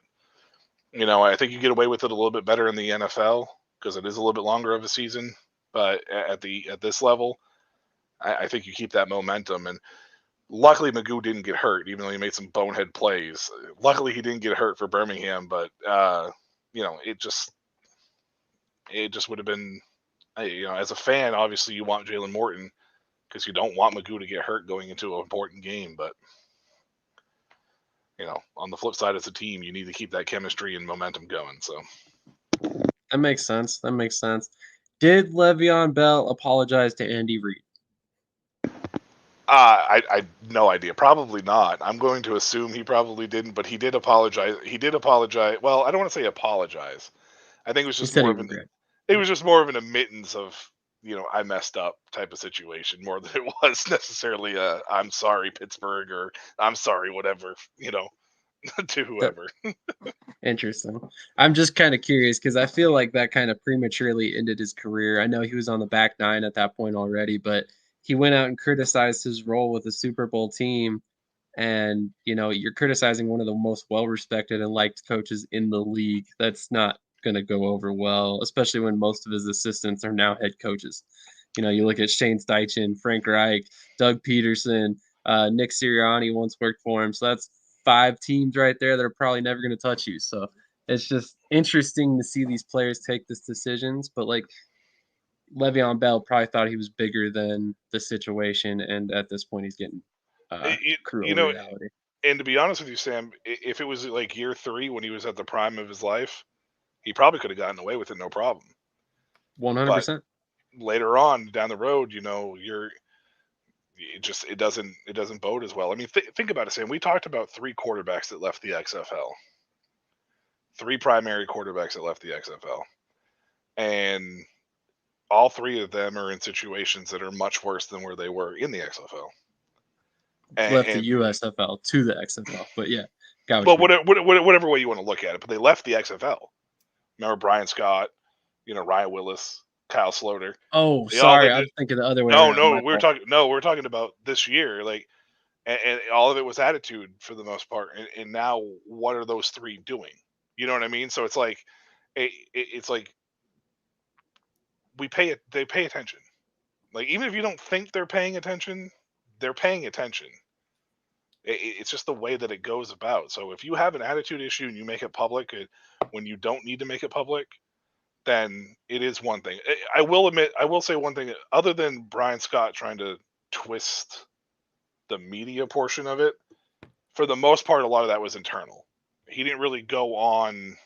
I think you get away with it a little bit better in the NFL because it is a little bit longer of a season, but at this level, I think you keep that momentum. And luckily, Magoo didn't get hurt, even though he made some bonehead plays. Luckily, he didn't get hurt for Birmingham, but it just would have been. As a fan, obviously you want Jalen Morton because you don't want Magoo to get hurt going into an important game. But on the flip side, as a team, you need to keep that chemistry and momentum going. So
That makes sense. Did Le'Veon Bell apologize to Andy Reid?
I no idea. Probably not. I'm going to assume he probably didn't, but he did apologize. Well, I don't want to say apologize. I think it was
He
just
said
more
he
of an
regret.
it was just more of an admittance of I messed up type of situation more than it was necessarily a I'm sorry Pittsburgh or I'm sorry whatever to
That,
whoever.
interesting. I'm just kind of curious because I feel like that kind of prematurely ended his career. I know he was on the back nine at that point already, but he went out and criticized his role with the Super Bowl team. And, you're criticizing one of the most well-respected and liked coaches in the league. That's not going to go over well, especially when most of his assistants are now head coaches. You look at Shane Steichen, Frank Reich, Doug Peterson, Nick Sirianni once worked for him. So that's 5 teams right there that are probably never going to touch you. So it's just interesting to see these players take these decisions. But like Le'Veon Bell probably thought he was bigger than the situation, and at this point, he's getting
You, you
cruel
know,
reality.
and to be honest with you, Sam, if it was like year 3 when he was at the prime of his life, he probably could have gotten away with it no problem.
100%.
But later on down the road, it doesn't bode as well. I mean, think about it, Sam. We talked about 3 quarterbacks that left the XFL, 3 primary quarterbacks that left the XFL, and all 3 of them are in situations that are much worse than where they were in the XFL.
Left
And
the USFL to the XFL, but yeah, got
well,
what you mean.
whatever way you want to look at it, but they left the XFL. Remember Brian Scott, Ryan Willis, Kyle Sloter.
Oh,
They all
sorry, I
ended.
was thinking the other way
No,
around.
no,
My fault.
we're talking about this year, like, and all of it was attitude for the most part. And now, what are those 3 doing? You know what I mean? So it's like, it's like they pay attention. Like even if you don't think they're paying attention, they're paying attention. It's just the way that it goes about. So if you have an attitude issue and you make it public when you don't need to make it public, then it is one thing. I will admit, I will say one thing. Other than Brian Scott trying to twist the media portion of it, for the most part, a lot of that was internal. He didn't really go on.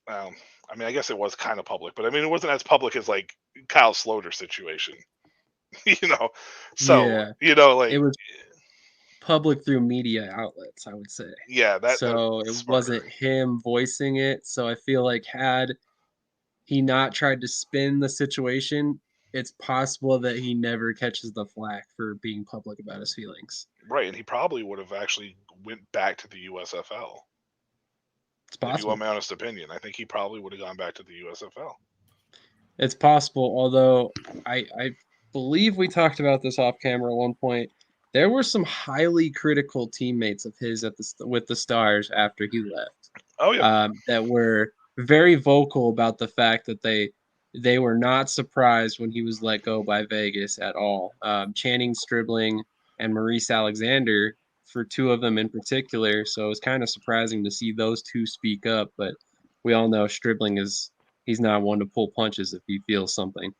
I mean, I guess it was kind of public, but I mean, it wasn't as public as like Kyle Sloter situation, you know. So
Yeah,
like
it was public through media outlets, I would say.
yeah, that's
So it
smarter.
wasn't him voicing it. So I feel like had he not tried to spin the situation, it's possible that he never catches the flack for being public about his feelings.
Right, and he probably would have actually went back to the USFL.
It's
If you want
possible.
my honest opinion, I think he probably would have gone back to the USFL.
It's possible, although I believe we talked about this off camera at one point. There were some highly critical teammates of his with the Stars after he left,
Oh yeah,
that were very vocal about the fact that they were not surprised when he was let go by Vegas at all. Channing Stribling and Maurice Alexander, for 2 of them in particular. So it was kind of surprising to see those 2 speak up. But we all know Stribling he's not one to pull punches if he feels something.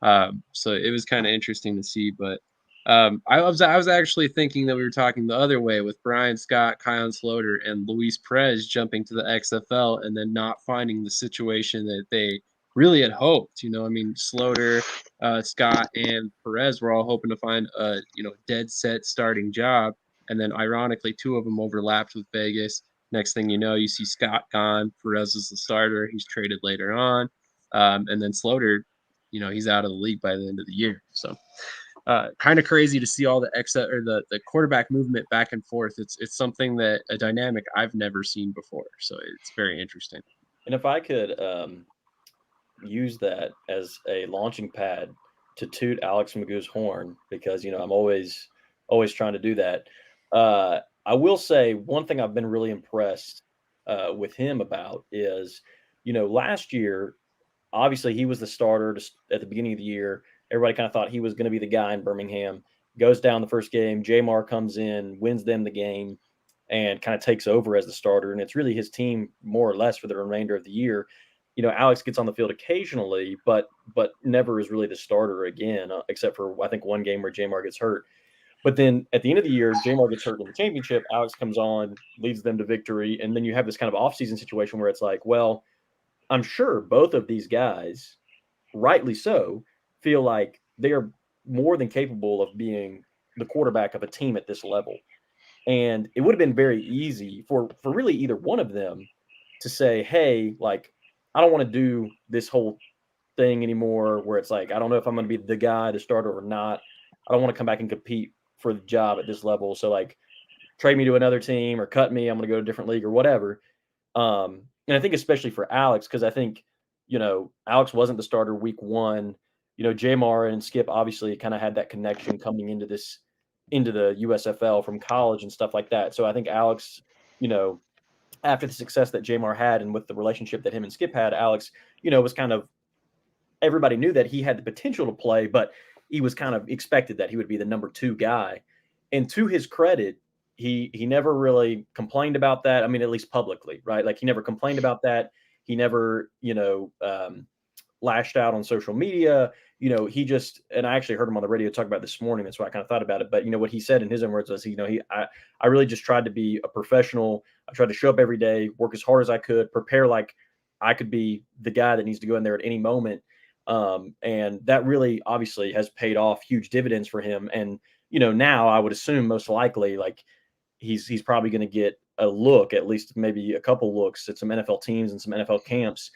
So it was kind of interesting to see. But I was actually thinking that we were talking the other way with Brian Scott, Kion Sloter, and Luis Perez jumping to the XFL and then not finding the situation that they really had hoped. I mean, Sloter, Scott, and Perez were all hoping to find a dead set starting job, and then ironically, two of them overlapped with Vegas. Next thing you know, you see Scott gone. Perez is the starter. He's traded later on, and then Sloter, he's out of the league by the end of the year. So kind of crazy to see all the the quarterback movement back and forth. It's something that a dynamic I've never seen before. So it's very interesting.
And if I could use that as a launching pad to toot Alex Magoo's horn, because I'm always trying to do that. I will say one thing I've been really impressed with him about is, last year, obviously he was the starter at the beginning of the year. Everybody kind of thought he was going to be the guy in Birmingham. Goes down the first game. Jamar comes in, wins them the game, and kind of takes over as the starter. And it's really his team more or less for the remainder of the year. Alex gets on the field occasionally, but never is really the starter again, except for I think one game where Jamar gets hurt. But then at the end of the year, Jamar gets hurt in the championship. Alex comes on, leads them to victory, and then you have this kind of offseason situation where it's like, well, I'm sure both of these guys, rightly so, feel like they are more than capable of being the quarterback of a team at this level. And it would have been very easy for really either one of them to say, hey, like, I don't want to do this whole thing anymore where it's like, I don't know if I'm going to be the guy, the starter or not. I don't want to come back and compete for the job at this level. So, like, trade me to another team or cut me. I'm going to go to a different league or whatever. And I think especially for Alex, because I think, Alex wasn't the starter week one. Jamar and Skip obviously kind of had that connection coming into the USFL from college and stuff like that. So I think Alex, after the success that Jamar had and with the relationship that him and Skip had, Alex, was kind of, everybody knew that he had the potential to play, but he was kind of expected that he would be the number 2 guy. And to his credit, he never really complained about that. I mean, at least publicly, right? Like he never complained about that. He never, lashed out on social media. He just, and I actually heard him on the radio talk about this morning. That's why I kind of thought about it. But what he said in his own words was, I really just tried to be a professional. I tried to show up every day, work as hard as I could, prepare like I could be the guy that needs to go in there at any moment. And that really obviously has paid off huge dividends for him. And, now I would assume most likely, like he's probably going to get a look, at least maybe a couple looks at some NFL teams and some NFL camps.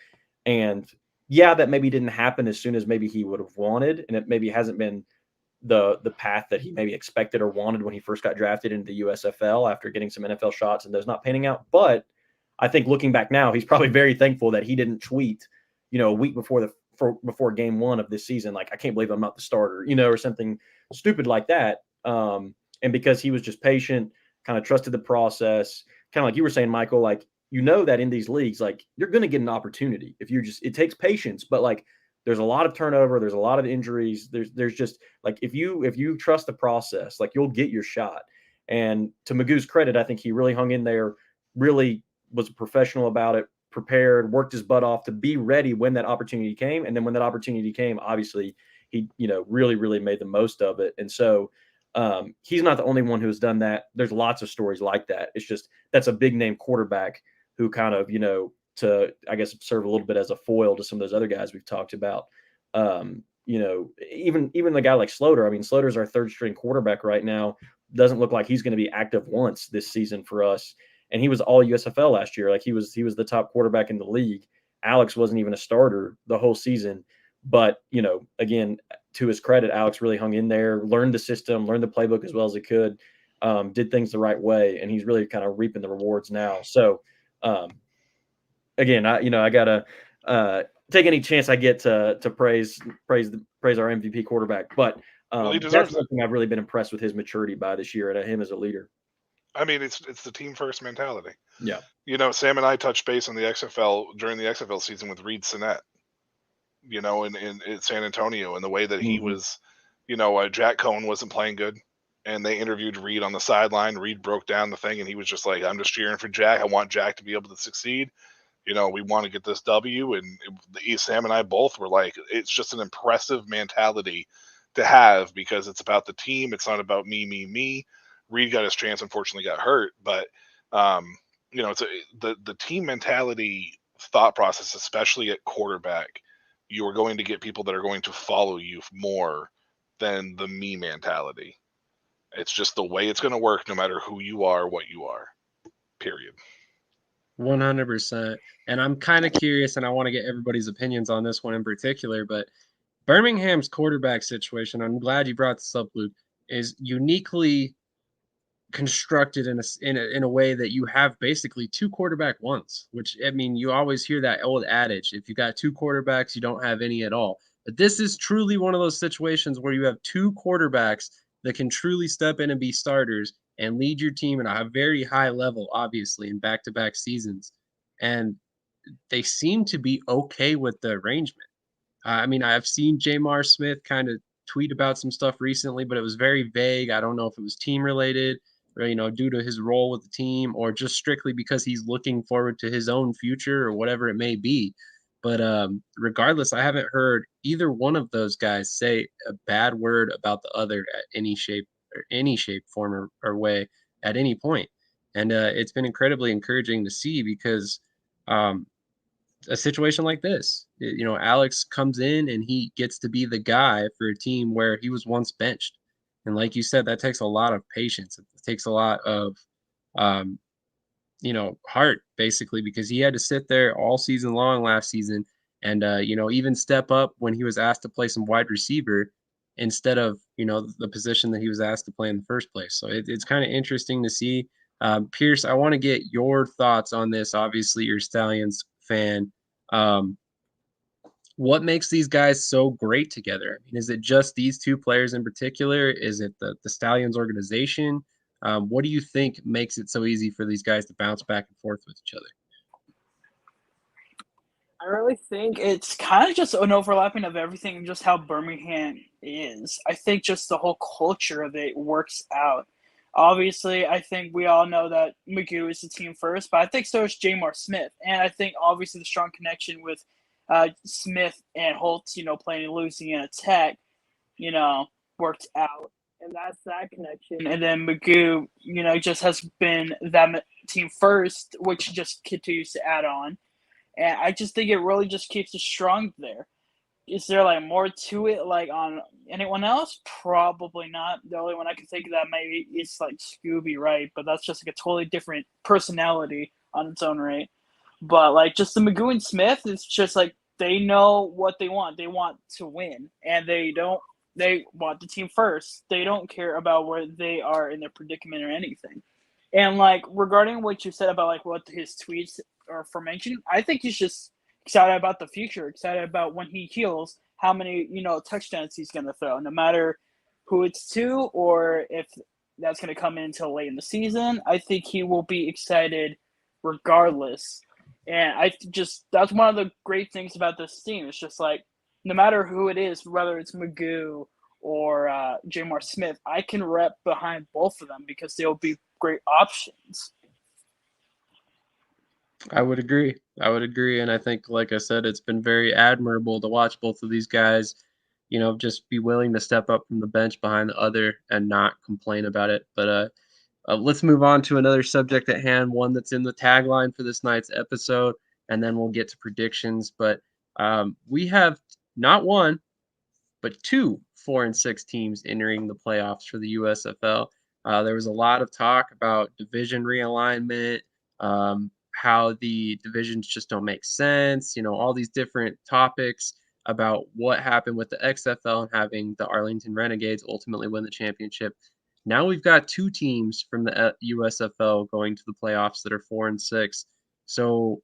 And yeah, that maybe didn't happen as soon as maybe he would have wanted. And it maybe hasn't been the path that he maybe expected or wanted when he first got drafted into the USFL after getting some NFL shots and those not panning out. But I think looking back now, he's probably very thankful that he didn't tweet, a week before game one of this season, like, I can't believe I'm not the starter, or something stupid like that. And because he was just patient, kind of trusted the process, kind of like you were saying, Michael, like, that in these leagues, like, you're going to get an opportunity if it takes patience, but like, there's a lot of turnover. There's a lot of injuries. There's just like, if you trust the process, like, you'll get your shot. And to Magoo's credit, I think he really hung in there, really was professional about it, prepared, worked his butt off to be ready when that opportunity came. And then when that opportunity came, obviously he, really, really made the most of it. And so he's not the only one who has done that. There's lots of stories like that. It's just, that's a big name quarterback who kind of, to, I guess, serve a little bit as a foil to some of those other guys we've talked about. Even the guy like Sloter, I mean, Sloter's our 3rd string quarterback right now. Doesn't look like he's going to be active once this season for us. And he was all USFL last year. Like he was the top quarterback in the league. Alex wasn't even a starter the whole season. But, again, to his credit, Alex really hung in there, learned the system, learned the playbook as well as he could, did things the right way. And he's really kind of reaping the rewards now. So, again, I gotta take any chance I get to praise our MVP quarterback. But that's something I've really been impressed with his maturity by this year and him as a leader.
I mean, it's the team first mentality.
Yeah.
Sam and I touched base on the XFL during the XFL season with Reed Sinnett, in San Antonio, and the way that he was, Jack Cohen wasn't playing good. And they interviewed Reed on the sideline. Reed broke down the thing, and he was just like, I'm just cheering for Jack. I want Jack to be able to succeed. We want to get this W. And Sam and I both were like, it's just an impressive mentality to have because it's about the team. It's not about me. Reed got his chance, unfortunately got hurt, but it's the team mentality thought process, especially at quarterback. You are going to get people that are going to follow you more than the me mentality. It's just the way it's going to work, no matter who you are, what you are. Period.
100%. And I'm kind of curious, and I want to get everybody's opinions on this one in particular, but Birmingham's quarterback situation, I'm glad you brought this up, Luke, is uniquely constructed in a way that you have basically two quarterback ones, which, I mean, you always hear that old adage, if you got two quarterbacks, you don't have any at all. But this is truly one of those situations where you have two quarterbacks that can truly step in and be starters and lead your team at a very high level, obviously, in back-to-back seasons. And they seem to be okay with the arrangement. I mean, I've seen Jamar Smith kind of tweet about some stuff recently, but it was very vague. I don't know if it was team related or, due to his role with the team or just strictly because he's looking forward to his own future or whatever it may be. But regardless, I haven't heard either one of those guys say a bad word about the other at any shape, form, or way at any point. And it's been incredibly encouraging to see because a situation like this. Alex comes in and he gets to be the guy for a team where he was once benched. And like you said, that takes a lot of patience. It takes a lot of, um, heart, basically, because he had to sit there all season long last season and, even step up when he was asked to play some wide receiver instead of, the position that he was asked to play in the first place. So it's kind of interesting to see. Pierce, I want to get your thoughts on this. Obviously, you're a Stallions fan. Um, what makes these guys so great together? I mean, is it just these two players in particular? Is it the Stallions organization? What do you think makes it so easy for these guys to bounce back and forth with each other?
I really think it's kind of just an overlapping of everything and just how Birmingham is. I think just the whole culture of it works out. Obviously, I think we all know that Magoo is the team first, but I think so is Jamar Smith. And I think obviously the strong connection with Smith and Holtz, playing in Louisiana Tech, worked out. And that's that connection. And then Magoo, just has been that team first, which just continues to add on. And I just think it really just keeps it strong there. Is there like more to it like on anyone else? Probably not. The only one I can think of that maybe is like Scooby, right? But that's just like a totally different personality on its own right. But like just the Magoo and Smith, it's just like they know what they want. They want to win. And they want the team first. They don't care about where they are in their predicament or anything. And like regarding what you said about like what his tweets are for mentioning, I think he's just excited about the future, excited about when he heals, how many touchdowns he's going to throw, no matter who it's to or if that's going to come in until late in the season. I think he will be excited regardless. And that's one of the great things about this team. It's just like no matter who it is, whether it's Magoo or Jamar Smith, I can rep behind both of them because they'll be great options.
I would agree. And I think, like I said, it's been very admirable to watch both of these guys, just be willing to step up from the bench behind the other and not complain about it. But let's move on to another subject at hand, one that's in the tagline for this night's episode, and then we'll get to predictions. But we have not one, but two 4-6 teams entering the playoffs for the USFL. There was a lot of talk about division realignment, how the divisions just don't make sense, all these different topics about what happened with the XFL and having the Arlington Renegades ultimately win the championship. Now we've got two teams from the USFL going to the playoffs that are 4-6. So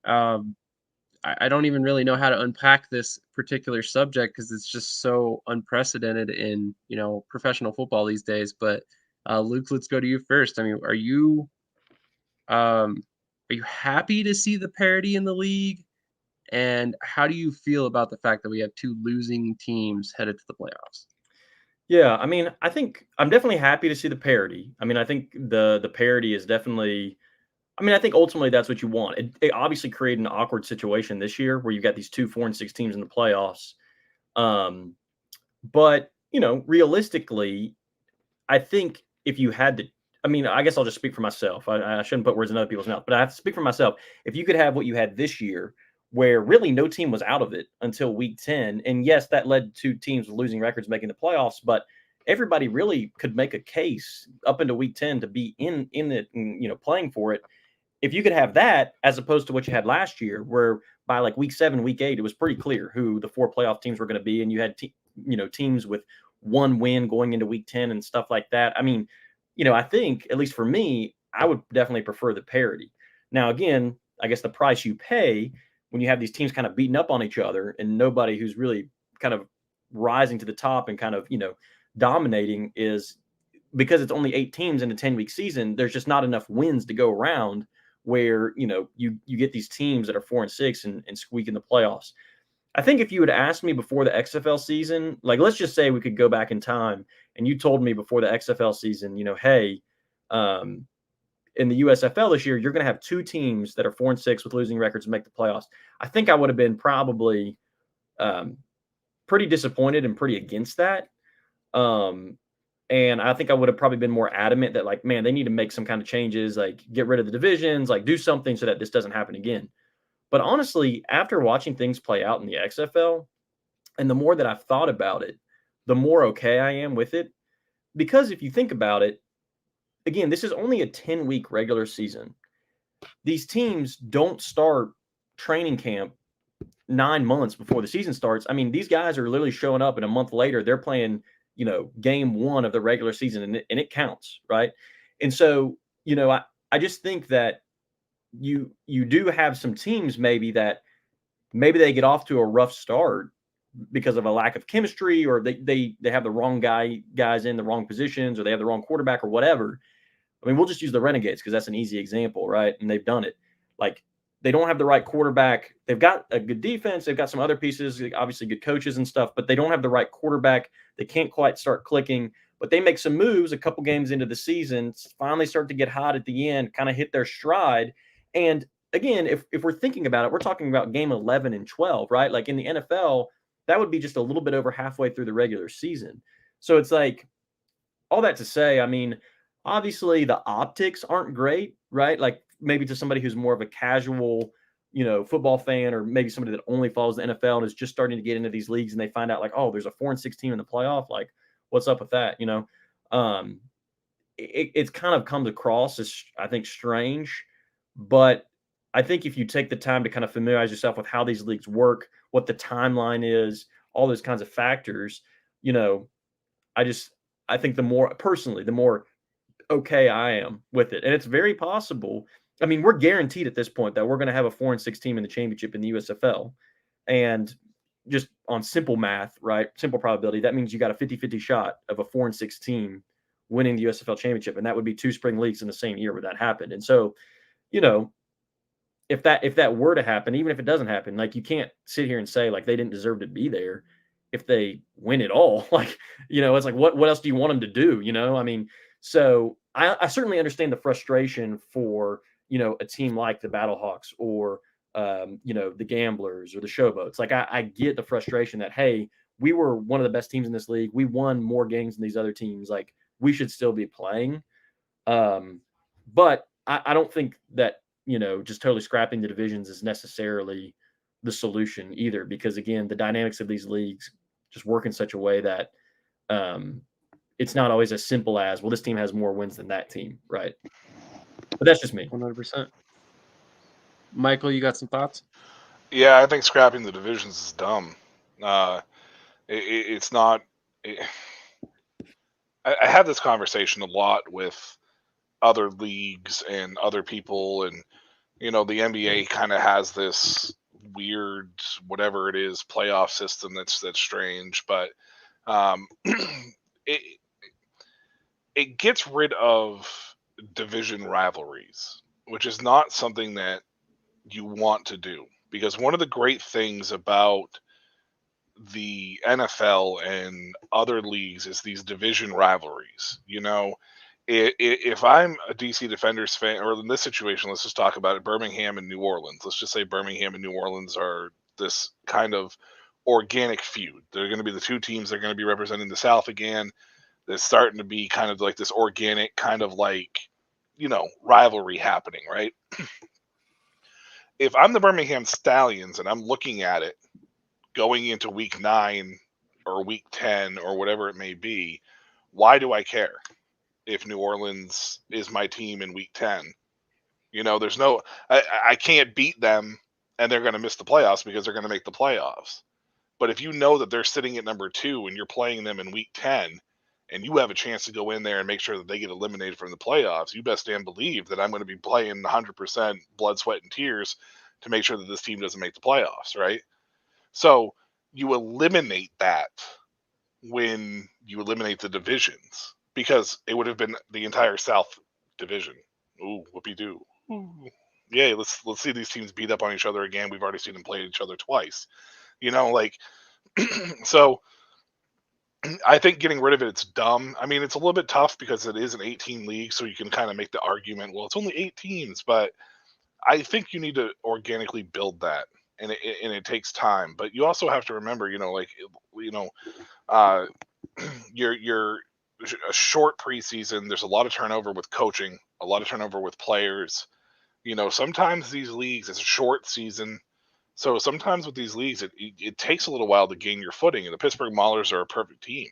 I don't even really know how to unpack this particular subject because it's just so unprecedented in, professional football these days. But Luke, let's go to you first. I mean, are you happy to see the parity in the league? And how do you feel about the fact that we have two losing teams headed to the playoffs?
Yeah, I mean, I think I'm definitely happy to see the parity. I mean, I think the parity is definitely. I mean, I think ultimately that's what you want. It obviously created an awkward situation this year where you've got these two 4-6 teams in the playoffs. But realistically, I think if you had to, I mean, I guess I'll just speak for myself. I shouldn't put words in other people's mouth, but I have to speak for myself. If you could have what you had this year, where really no team was out of it until week 10, and yes, that led to teams with losing records making the playoffs, but everybody really could make a case up into week 10 to be in it and, playing for it. If you could have that as opposed to what you had last year, where by like week 7, week 8, it was pretty clear who the 4 playoff teams were going to be, and you had teams with one win going into week 10 and stuff like that. I mean, I think, at least for me, I would definitely prefer the parity. Now, again, I guess the price you pay when you have these teams kind of beating up on each other and nobody who's really kind of rising to the top and kind of, dominating, is because it's only 8 teams in a 10-week season. There's just not enough wins to go around where, you get these teams that are 4-6 and squeak in the playoffs. I think if you had asked me before the XFL season, like let's just say we could go back in time and you told me before the XFL season, hey, in the USFL this year, you're going to have 2 teams that are 4-6 with losing records and make the playoffs. I think I would have been probably pretty disappointed and pretty against that. And I think I would have probably been more adamant that, like, man, they need to make some kind of changes, like get rid of the divisions, like do something so that this doesn't happen again. But honestly, after watching things play out in the XFL, and the more that I've thought about it, the more okay I am with it. Because if you think about it, again, this is only a 10-week regular season. These teams don't start training camp 9 months before the season starts. I mean, these guys are literally showing up, and a month later, they're playing, game 1 of the regular season, and it counts, right? And so, I just think that you do have some teams maybe they get off to a rough start because of a lack of chemistry, or they have the wrong guys in the wrong positions, or they have the wrong quarterback or whatever. I mean, we'll just use the Renegades because that's an easy example, right? And they've done it. Like, they don't have the right quarterback. They've got a good defense. They've got some other pieces, obviously good coaches and stuff, but they don't have the right quarterback. They can't quite start clicking, but they make some moves a couple games into the season, finally start to get hot at the end, kind of hit their stride. And again, if we're thinking about it, we're talking about game 11 and 12, right? Like in the NFL, that would be just a little bit over halfway through the regular season. So it's like, all that to say, I mean, obviously the optics aren't great, right? Like maybe to somebody who's more of a casual, football fan, or maybe somebody that only follows the NFL and is just starting to get into these leagues, and they find out like, oh, there's a 4-6 team in the playoff. Like, what's up with that? It kind of comes across as, I think, strange, but I think if you take the time to kind of familiarize yourself with how these leagues work, what the timeline is, all those kinds of factors, I think the more okay I am with it. And it's very possible. I mean, we're guaranteed at this point that we're going to have a 4-6 team in the championship in the USFL. And just on simple math, right? Simple probability, that means you got a 50-50 shot of a 4-6 team winning the USFL championship. And that would be 2 spring leagues in the same year where that happened. And so, if that were to happen, even if it doesn't happen, like, you can't sit here and say like they didn't deserve to be there if they win it all. Like, it's like, what else do you want them to do? I mean, so I certainly understand the frustration for, a team like the Battlehawks or, the Gamblers or the Showboats. Like, I get the frustration that, hey, we were one of the best teams in this league. We won more games than these other teams. Like, we should still be playing. But I don't think that, just totally scrapping the divisions is necessarily the solution either, because again, the dynamics of these leagues just work in such a way that it's not always as simple as, well, this team has more wins than that team, right? But that's just me.
100%. Michael, you got some thoughts?
Yeah, I think scrapping the divisions is dumb. It's not. I have this conversation a lot with other leagues and other people, and the NBA kind of has this weird, whatever it is, playoff system that's strange, but it gets rid of division rivalries, which is not something that you want to do, because one of the great things about the NFL and other leagues is these division rivalries. If I'm a DC Defenders fan, or in this situation, let's just talk about it, Birmingham and New Orleans. Let's just say Birmingham and New Orleans are this kind of organic feud. They're going to be the two teams that are going to be representing the South again. There's starting to be kind of like this organic kind of like, rivalry happening, right? If I'm the Birmingham Stallions and I'm looking at it going into week 9 or week 10 or whatever it may be, why do I care if New Orleans is my team in week 10? There's no, I can't beat them and they're going to miss the playoffs because they're going to make the playoffs. But if you know that they're sitting at number 2 and you're playing them in week 10 and you have a chance to go in there and make sure that they get eliminated from the playoffs, you best stand believe that I'm going to be playing 100% blood, sweat, and tears to make sure that this team doesn't make the playoffs, right? So you eliminate that when you eliminate the divisions, because it would have been the entire South division. Ooh, whoopee-doo. Ooh. Yay, let's see these teams beat up on each other again. We've already seen them play each other twice. So I think getting rid of it's dumb. I mean, it's a little bit tough because it is an 18 league, so you can kind of make the argument, well, it's only 8 teams, but I think you need to organically build that, and it takes time. But you also have to remember, you're a short preseason. There's a lot of turnover with coaching, a lot of turnover with players. Sometimes these leagues, it's a short season. So sometimes with these leagues, it takes a little while to gain your footing. And the Pittsburgh Maulers are a perfect team.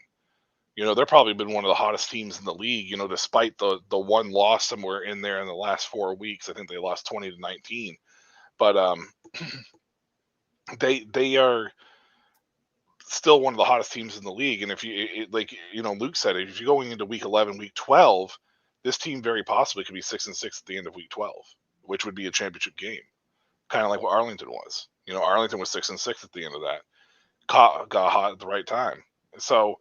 They're probably been one of the hottest teams in the league, despite the one loss somewhere in there in the last 4 weeks. I think they lost 20-19. But they are still one of the hottest teams in the league. And if Luke said, if you're going into week 11, week 12, this team very possibly could be 6-6 at the end of week 12, which would be a championship game. Kind of like what Arlington was. Arlington was 6-6 at the end of that. Got hot at the right time. So,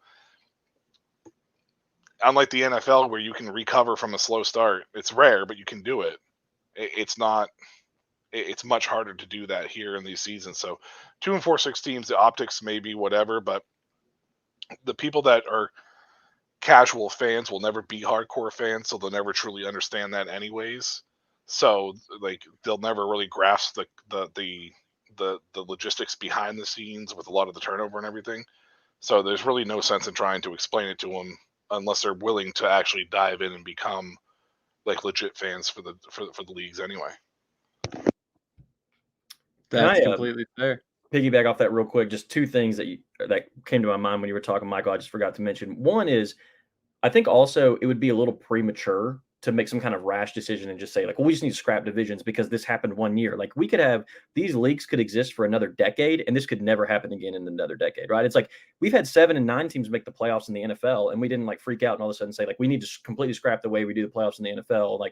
unlike the NFL where you can recover from a slow start, it's rare, but you can do it. It's much harder to do that here in these seasons. So 2 and 4-6 teams, the optics may be whatever, but the people that are casual fans will never be hardcore fans, so they'll never truly understand that anyways. So they'll never really grasp the logistics behind the scenes with a lot of the turnover and everything. So there's really no sense in trying to explain it to them unless they're willing to actually dive in and become legit fans for the leagues anyway.
That's completely fair.
Piggyback off that real quick. Just 2 things that came to my mind when you were talking, Michael. I just forgot to mention. One is, I think also it would be a little premature to make some kind of rash decision and just say well, we just need to scrap divisions because this happened 1 year. We could have these leagues could exist for another decade, and this could never happen again in another decade, right? It's we've had 7 and 9 teams make the playoffs in the NFL, and we didn't freak out and all of a sudden say we need to completely scrap the way we do the playoffs in the NFL,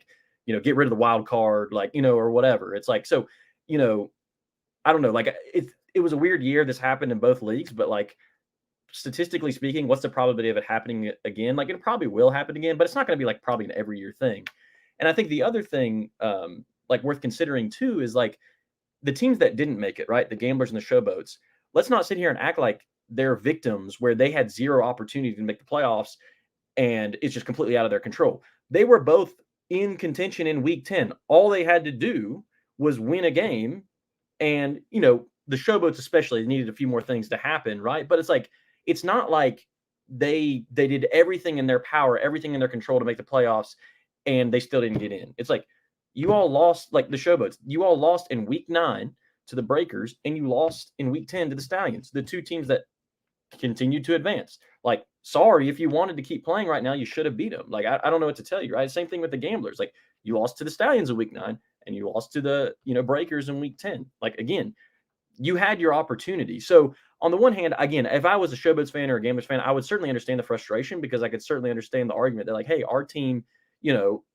get rid of the wild card, or whatever. It's so, I don't know, it was a weird year. This happened in both leagues, but statistically speaking, what's the probability of it happening again? It probably will happen again, but it's not going to be probably an every year thing. And I think the other thing, worth considering too, is the teams that didn't make it, right? The gamblers and the showboats. Let's not sit here and act like they're victims where they had 0 opportunity to make the playoffs and it's just completely out of their control. They were both in contention in week 10. All they had to do was win a game, and the showboats especially needed a few more things to happen, right? But it's not like they did everything in their power, everything in their control to make the playoffs, and they still didn't get in. It's you all lost, the showboats. You all lost in week 9 to the Breakers, and you lost in week 10 to the Stallions, the 2 teams that continued to advance. Sorry, if you wanted to keep playing right now, you should have beat them. I don't know what to tell you, right? Same thing with the gamblers. You lost to the Stallions in week 9, and you lost to the Breakers in week 10. Again, you had your opportunity. So on the one hand, again, if I was a Showboats fan or a Gamblers fan, I would certainly understand the frustration, because I could certainly understand the argument that hey, our team,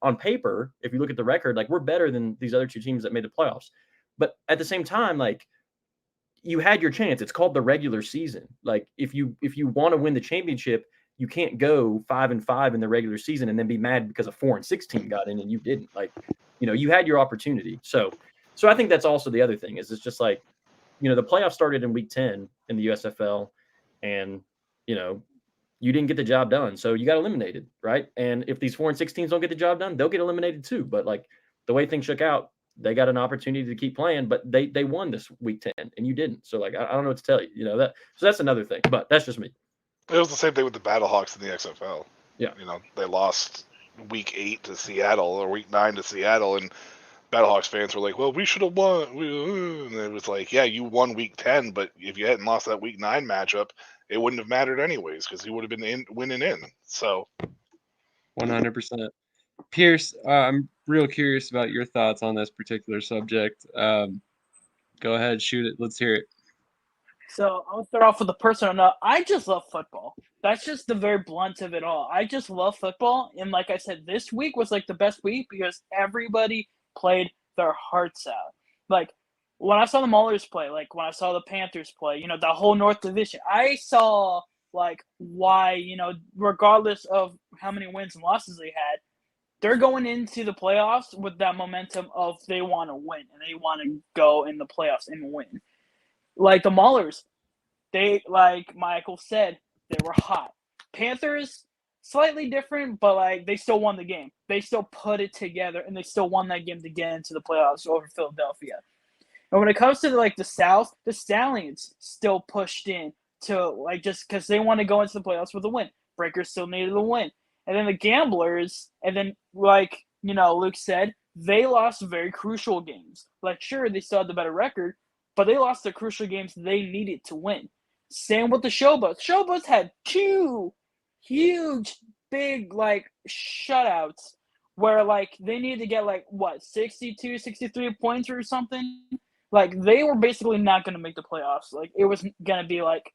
on paper, if you look at the record, we're better than these other 2 teams that made the playoffs. But at the same time, you had your chance. It's called the regular season. If you want to win the championship, you can't go 5-5 in the regular season and then be mad because a 4-6 team got in and you didn't. You had your opportunity. So I think that's also the other thing is it's just the playoffs started in week 10 in the USFL, and you didn't get the job done, so you got eliminated, right? And if these 4-6 teams don't get the job done, they'll get eliminated too. But the way things shook out, they got an opportunity to keep playing, but they won this week 10 and you didn't. So like I don't know what to tell you. You know that. So that's another thing. But that's just me.
It was the same thing with the Battlehawks in the XFL.
Yeah.
You know, they lost week 8 to Seattle or week 9 to Seattle, and Battlehawks fans were like, "Well, we should have won." And it was like, "Yeah, you won week 10, but if you hadn't lost that week 9 matchup, it wouldn't have mattered anyways because he would have been winning in." So
100%. Pierce, I'm real curious about your thoughts on this particular subject. Go ahead, shoot it. Let's hear it.
So I'll start off with a personal note. I just love football. That's just the very blunt of it all. I just love football, and like I said, this week was like the best week because everybody played their hearts out. Like when I saw the Maulers play, like when I saw the Panthers play, you know, the whole North Division, I saw like why, you know, regardless of how many wins and losses they had, they're going into the playoffs with that momentum of they want to win and they want to go in the playoffs and win. Like the Maulers, they, like Michael said, they were hot. Panthers, slightly different, but like they still won the game. They still put it together and they still won that game to get into the playoffs over Philadelphia. And when it comes to like the South, the Stallions still pushed in to like just because they want to go into the playoffs with a win. Breakers still needed a win. And then the Gamblers, and then like, you know, Luke said, they lost very crucial games. Like, sure, they still had the better record, but they lost the crucial games they needed to win. Same with the Showboats. Showboats had 2 huge, big, like, shutouts where, like, they needed to get, like, what, 62, 63 points or something? Like, they were basically not going to make the playoffs. Like, it was going to be, like,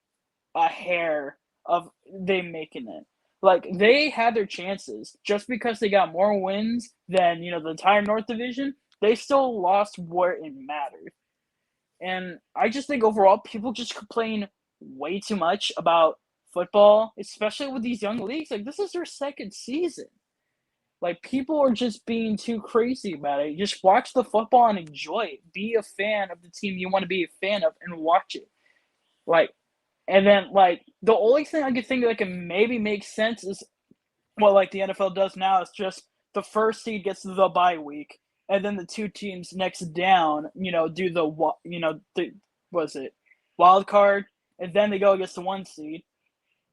a hair of they making it. Like, they had their chances. Just because they got more wins than, you know, the entire North Division, they still lost where it mattered. And I just think overall, people just complain way too much about football, especially with these young leagues. Like, this is their second season. Like, people are just being too crazy about it. Just watch the football and enjoy it. Be a fan of the team you want to be a fan of and watch it. Like, and then, like, the only thing I could think that can maybe make sense is what, like, the NFL does now is just the first seed gets the bye week, and then the 2 teams next down, you know, do the, you know, was it wild card, and then they go against the 1 seed,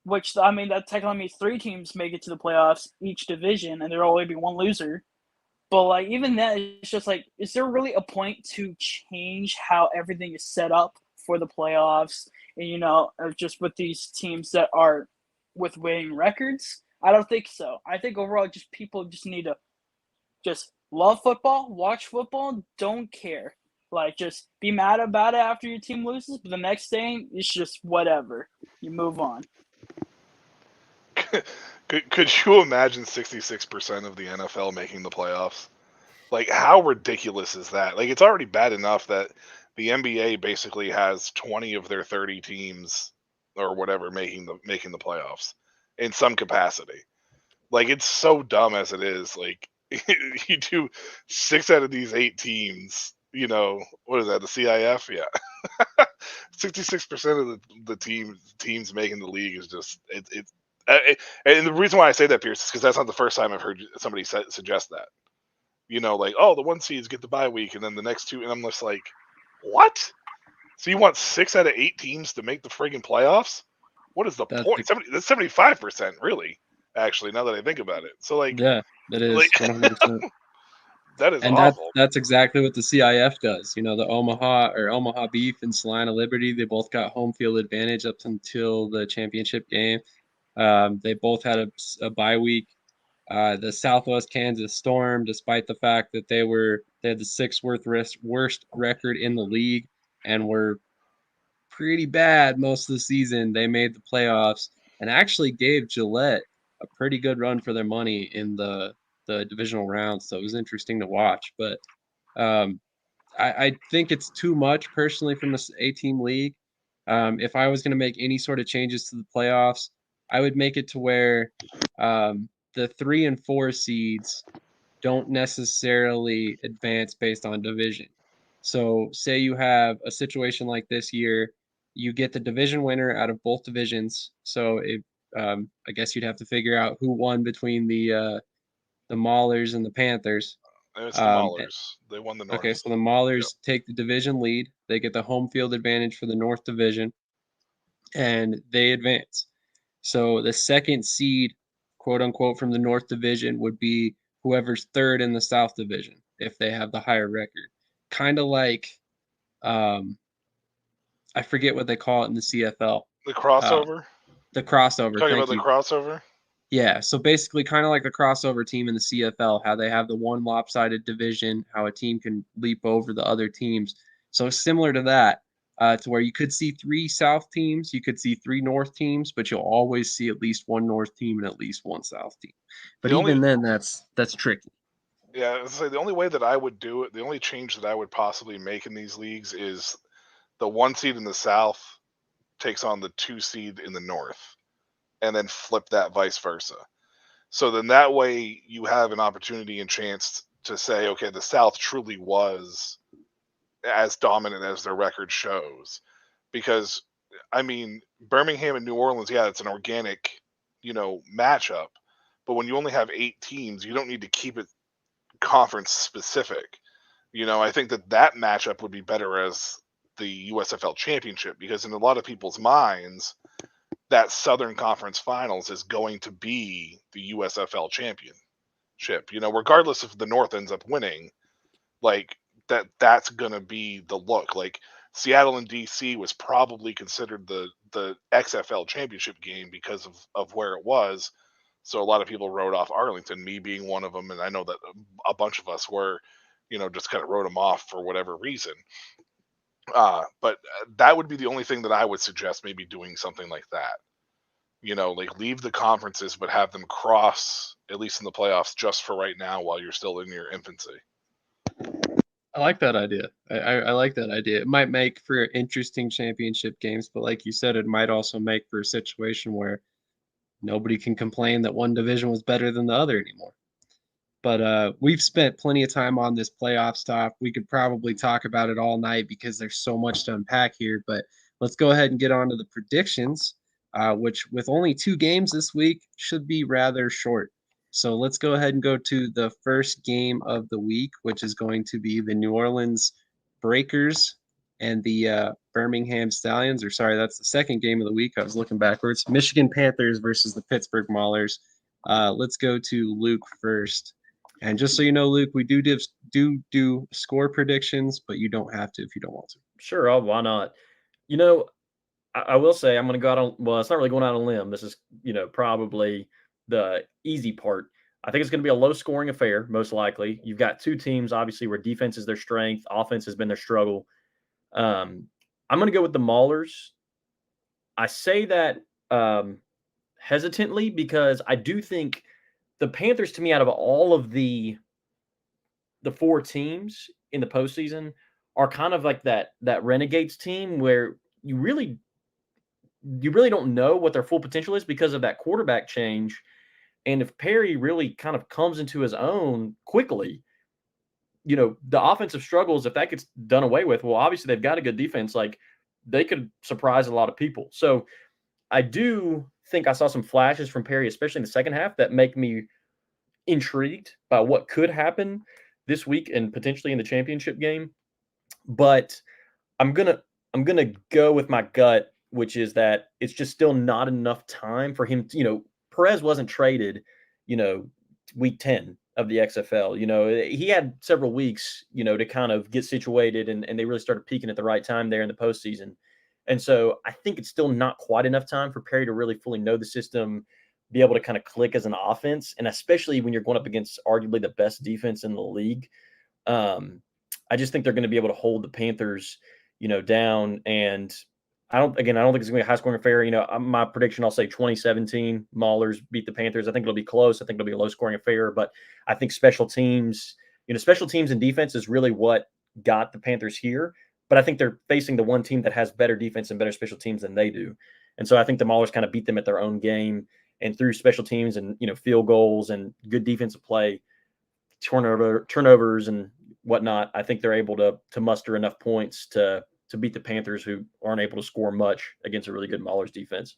which, I mean, that technically means 3 teams make it to the playoffs each division, and there'll only be 1 loser. But, like, even then, it's just like, is there really a point to change how everything is set up for the playoffs? And, you know, just with these teams that are with winning records? I don't think so. I think overall, just people just need to just love football, watch football, don't care. Like, just be mad about it after your team loses, but the next day, it's just whatever. You move on.
could you imagine 66% of the NFL making the playoffs? Like, how ridiculous is that? Like, it's already bad enough that the NBA basically has 20 of their 30 teams or whatever making the playoffs in some capacity. Like, it's so dumb as it is. Like, you do 6 out of these 8 teams. You know, what is that? The CIF, yeah. 66% of the teams making the league is just it's. And the reason why I say that, Pierce, is because that's not the first time I've heard somebody suggest that. You know, like, oh, the 1 seeds get the bye week, and then the next 2, and I'm just like, what? So you want 6 out of 8 teams to make the friggin' playoffs? What is the point? That's 75%, really. Actually, now that I think about it, so like,
yeah, that is
like
100%.
that is
And
awful.
that's exactly what the CIF does. You know, the Omaha Beef and Salina Liberty, they both got home field advantage up until the championship game. They both had a bye week. The Southwest Kansas Storm, despite the fact that they had the 6th worst record in the league and were pretty bad most of the season, they made the playoffs and actually gave Gillette a pretty good run for their money in the divisional round. So it was interesting to watch. But um, I think it's too much personally from this 8-team league. If I was going to make any sort of changes to the playoffs, I would make it to where the 3 and 4 seeds don't necessarily advance based on division. So, say you have a situation like this year, you get the division winner out of both divisions. So, I guess you'd have to figure out who won between the Maulers and the Panthers.
It's the Maulers. They won the North.
Okay, so the Maulers take the division lead. They get the home field advantage for the North Division, and they advance. So the second seed, quote unquote, from the North Division would be whoever's third in the South Division if they have the higher record. Kind of like, I forget what they call it in the CFL.
The crossover?
The crossover.
Talking
Thank
about
you.
the crossover?
Yeah, so basically kind of like the crossover team in the CFL, how they have the one lopsided division, how a team can leap over the other teams. So similar to that, to where you could see 3 South teams, you could see 3 North teams, but you'll always see at least 1 North team and at least 1 South team. But even then, that's tricky.
Yeah, I was say the only way that I would do it, the only change that I would possibly make in these leagues is the 1 seed in the South takes on the 2 seed in the North, and then flip that vice versa. So then that way you have an opportunity and chance to say, okay, the South truly was as dominant as their record shows. Because, I mean, Birmingham and New Orleans, yeah, it's an organic, matchup. But when you only have 8 teams, you don't need to keep it conference specific. I think that matchup would be better as the USFL championship, because in a lot of people's minds, that Southern Conference Finals is going to be the USFL championship. Regardless if the North ends up winning, like that's going to be the look. Like Seattle and DC was probably considered the XFL championship game because of where it was. So a lot of people wrote off Arlington, me being one of them, and I know that a bunch of us were, just kind of wrote them off for whatever reason. But that would be the only thing that I would suggest, maybe doing something like that. Like leave the conferences, but have them cross, at least in the playoffs, just for right now while you're still in your infancy.
I like that idea. I like that idea. It might make for interesting championship games, but like you said, it might also make for a situation where nobody can complain that one division was better than the other anymore. But we've spent plenty of time on this playoff stuff. We could probably talk about it all night because there's so much to unpack here. But let's go ahead and get on to the predictions, which with only 2 games this week should be rather short. So let's go ahead and go to the first game of the week, which is going to be the New Orleans Breakers and the Birmingham Stallions. Or sorry, that's the second game of the week. I was looking backwards. Michigan Panthers versus the Pittsburgh Maulers. Let's go to Luke first. And just so you know, Luke, we do score predictions, but you don't have to if you don't want to.
Sure, why not? I will say I'm going to go out on, well, it's not really going out on a limb. This is, probably the easy part. I think it's going to be a low-scoring affair, most likely. You've got 2 teams, obviously, where defense is their strength, offense has been their struggle. I'm going to go with the Maulers. I say that hesitantly because I do think the Panthers, to me, out of all of the 4 teams in the postseason, are kind of like that Renegades team where you really don't know what their full potential is because of that quarterback change. And if Perry really kind of comes into his own quickly, the offensive struggles, if that gets done away with, well, obviously they've got a good defense. Like they could surprise a lot of people. So I do think I saw some flashes from Perry, especially in the second half, that make me intrigued by what could happen this week and potentially in the championship game. But I'm gonna go with my gut, which is that it's just still not enough time for him to, Perez wasn't traded, week 10 of the XFL. He had several weeks, to kind of get situated, and they really started peaking at the right time there in the postseason. And so I think it's still not quite enough time for Perry to really fully know the system, be able to kind of click as an offense, and especially when you're going up against arguably the best defense in the league. I just think they're going to be able to hold the Panthers, down. And I don't think it's going to be a high-scoring affair. My prediction, I'll say 2017, Maulers beat the Panthers. I think it'll be close. I think it'll be a low-scoring affair. But I think special teams and defense is really what got the Panthers here. But I think they're facing the one team that has better defense and better special teams than they do. And so I think the Maulers kind of beat them at their own game. And through special teams and, field goals and good defensive play, turnovers and whatnot, I think they're able to muster enough points to beat the Panthers, who aren't able to score much against a really good Maulers defense.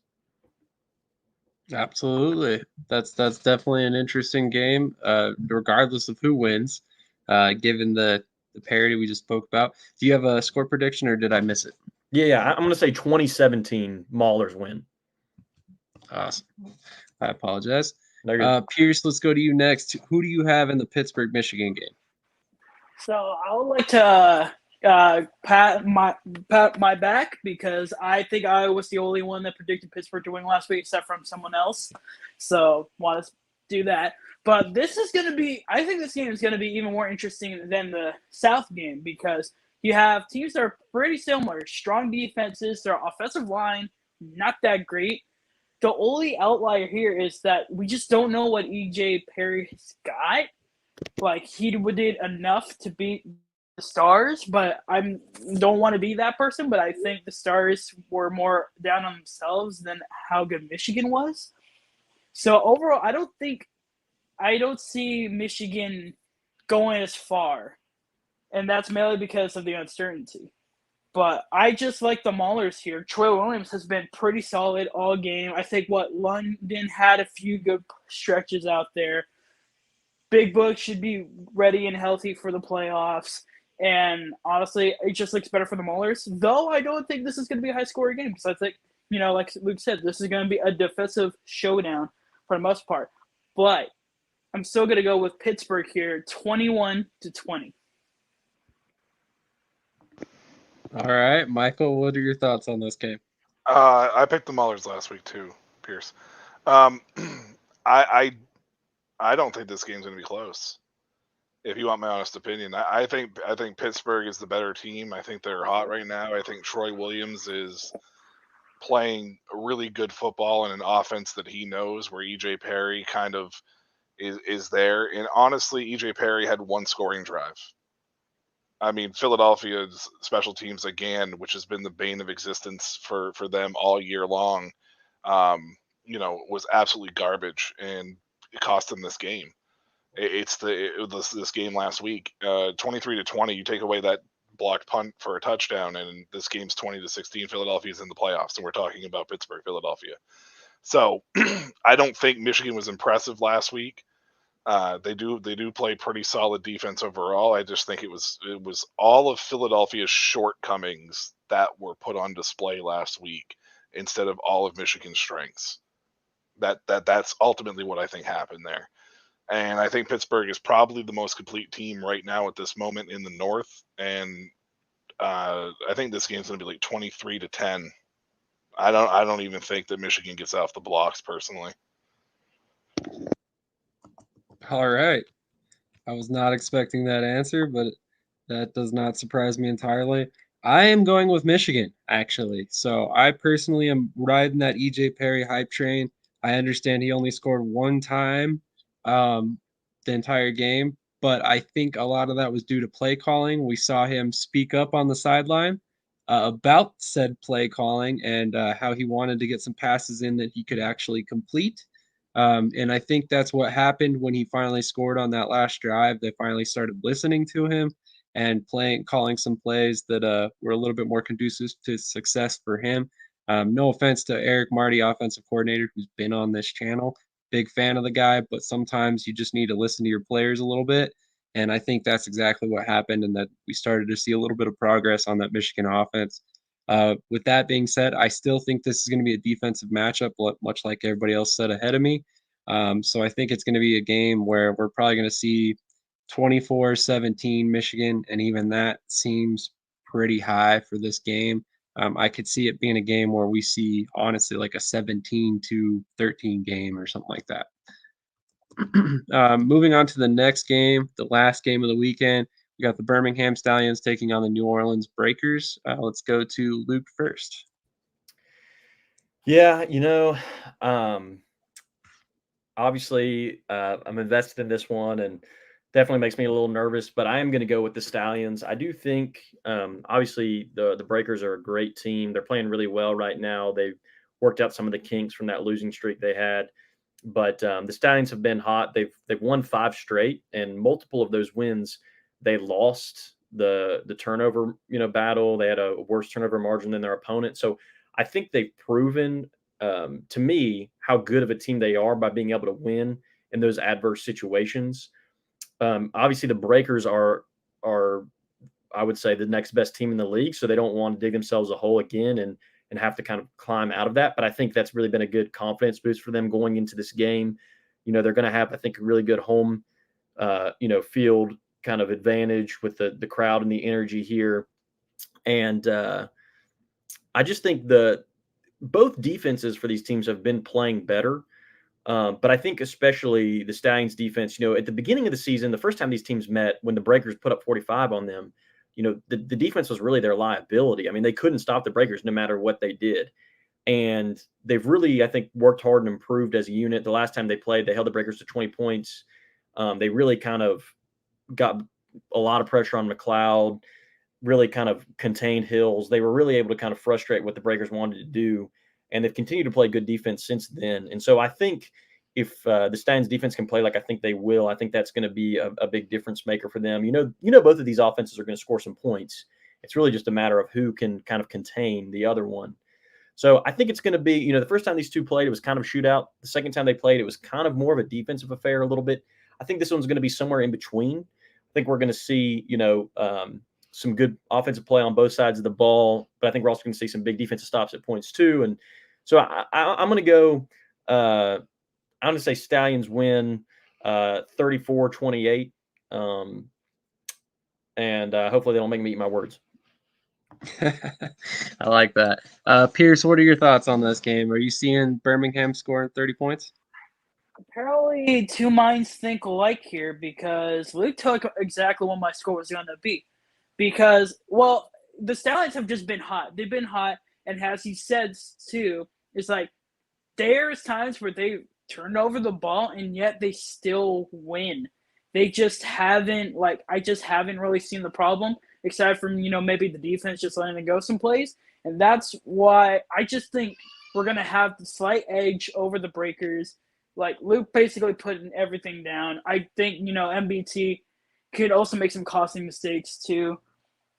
Absolutely. That's definitely an interesting game, regardless of who wins. given the parity we just spoke about. Do you have a score prediction, or did I miss it?
Yeah, I'm going to say 2017 Maulers win.
Awesome. I apologize.
No,
Pierce, let's go to you next. Who do you have in the Pittsburgh, Michigan game?
So I would like to pat my back because I think I was the only one that predicted Pittsburgh to win last week, except from someone else. So want to do that. But this is going to be. I think this game is going to be even more interesting than the South game because you have teams that are pretty similar, strong defenses. Their offensive line not that great. The only outlier here is that we just don't know what EJ Perry's got. Like he did enough to beat the Stars, but I don't want to be that person. But I think the Stars were more down on themselves than how good Michigan was. So overall, I don't see Michigan going as far, and that's mainly because of the uncertainty. But I just like the Maulers here. Troy Williams has been pretty solid all game. I think London had a few good stretches out there. Big Book should be ready and healthy for the playoffs. And honestly, it just looks better for the Maulers. Though I don't think this is going to be a high-scoring game because I think, like Luke said, this is going to be a defensive showdown for the most part. But I'm still going to go with Pittsburgh here, 21-20.
All right, Michael, what are your thoughts on this game?
I picked the Maulers last week too, Pierce. I don't think this game's going to be close. If you want my honest opinion, I think Pittsburgh is the better team. I think they're hot right now. I think Troy Williams is playing really good football in an offense that he knows, where EJ Perry kind of is there. And honestly, EJ Perry had one scoring drive. I mean, Philadelphia's special teams again, which has been the bane of existence for them all year long, was absolutely garbage, and it cost them this game. It's this game last week, 23-20. You take away that blocked punt for a touchdown, and this game's 20-16. Philadelphia's in the playoffs, and we're talking about Pittsburgh, Philadelphia. So I don't think Michigan was impressive last week. They do play pretty solid defense overall. I just think it was all of Philadelphia's shortcomings that were put on display last week instead of all of Michigan's strengths. That's ultimately what I think happened there. And I think Pittsburgh is probably the most complete team right now at this moment in the North. And I think this game's going to be like 23-10. I don't even think that Michigan gets off the blocks personally.
All right. I was not expecting that answer, but that does not surprise me entirely. I am going with Michigan, actually. So I personally am riding that EJ Perry hype train. I understand he only scored one time the entire game, but I think a lot of that was due to play calling. We saw him speak up on the sideline about said play calling and how he wanted to get some passes in that he could actually complete. And I think that's what happened when he finally scored on that last drive. They finally started listening to him and calling some plays that were a little bit more conducive to success for him. No offense to Eric Marty, offensive coordinator, who's been on this channel. Big fan of the guy, but sometimes you just need to listen to your players a little bit. And I think that's exactly what happened, and that we started to see a little bit of progress on that Michigan offense. With that being said, I still think this is going to be a defensive matchup, much like everybody else said ahead of me. So I think it's going to be a game where we're probably going to see 24-17 Michigan, and even that seems pretty high for this game. I could see it being a game where we see, honestly, like a 17-13 game or something like that. Moving on to the next game, the last game of the weekend, we got the Birmingham Stallions taking on the New Orleans Breakers. Let's go to Luke first.
Yeah, obviously I'm invested in this one, and definitely makes me a little nervous, but I am going to go with the Stallions. I do think, obviously, the Breakers are a great team. They're playing really well right now. They've worked out some of the kinks from that losing streak they had. But the Stallions have been hot. They've won 5 straight, and multiple of those wins they lost the turnover battle. They had a worse turnover margin than their opponent. So I think they've proven to me how good of a team they are by being able to win in those adverse situations. Obviously, the Breakers are I would say the next best team in the league, so they don't want to dig themselves a hole again and have to kind of climb out of that. But I think that's really been a good confidence boost for them going into this game. They're going to have, I think, a really good home, field kind of advantage with the crowd and the energy here. And I just think both defenses for these teams have been playing better. But I think especially the Stallions defense, at the beginning of the season, the first time these teams met, when the Breakers put up 45 on them, the defense was really their liability. I mean, they couldn't stop the Breakers no matter what they did. And they've really, I think, worked hard and improved as a unit. The last time they played, they held the Breakers to 20 points. They really kind of got a lot of pressure on McLeod, really kind of contained Hills. They were really able to kind of frustrate what the Breakers wanted to do. And they've continued to play good defense since then. And so I think if the Stallions defense can play like I think they will, I think that's going to be a big difference maker for them. Both of these offenses are going to score some points. It's really just a matter of who can kind of contain the other one. So I think it's going to be, the first time these two played, it was kind of a shootout. The second time they played, it was kind of more of a defensive affair a little bit. I think this one's going to be somewhere in between. I think we're going to see, some good offensive play on both sides of the ball, but I think we're also going to see some big defensive stops at points too. And so I'm going to go, I'm going to say Stallions win 34-28. And hopefully they don't make me eat my words.
I like that. Pierce, what are your thoughts on this game? Are you seeing Birmingham scoring 30 points?
Apparently, two minds think alike here because Luke took exactly what my score was going to be. Because, well, the Stallions have just been hot. They've been hot, and as he said too, it's like there's times where they turn over the ball and yet they still win. They just haven't I just haven't really seen the problem, except from maybe the defense just letting it go some plays, and that's why I just think we're gonna have the slight edge over the Breakers. Like Luke basically putting everything down. I think MBT could also make some costly mistakes too.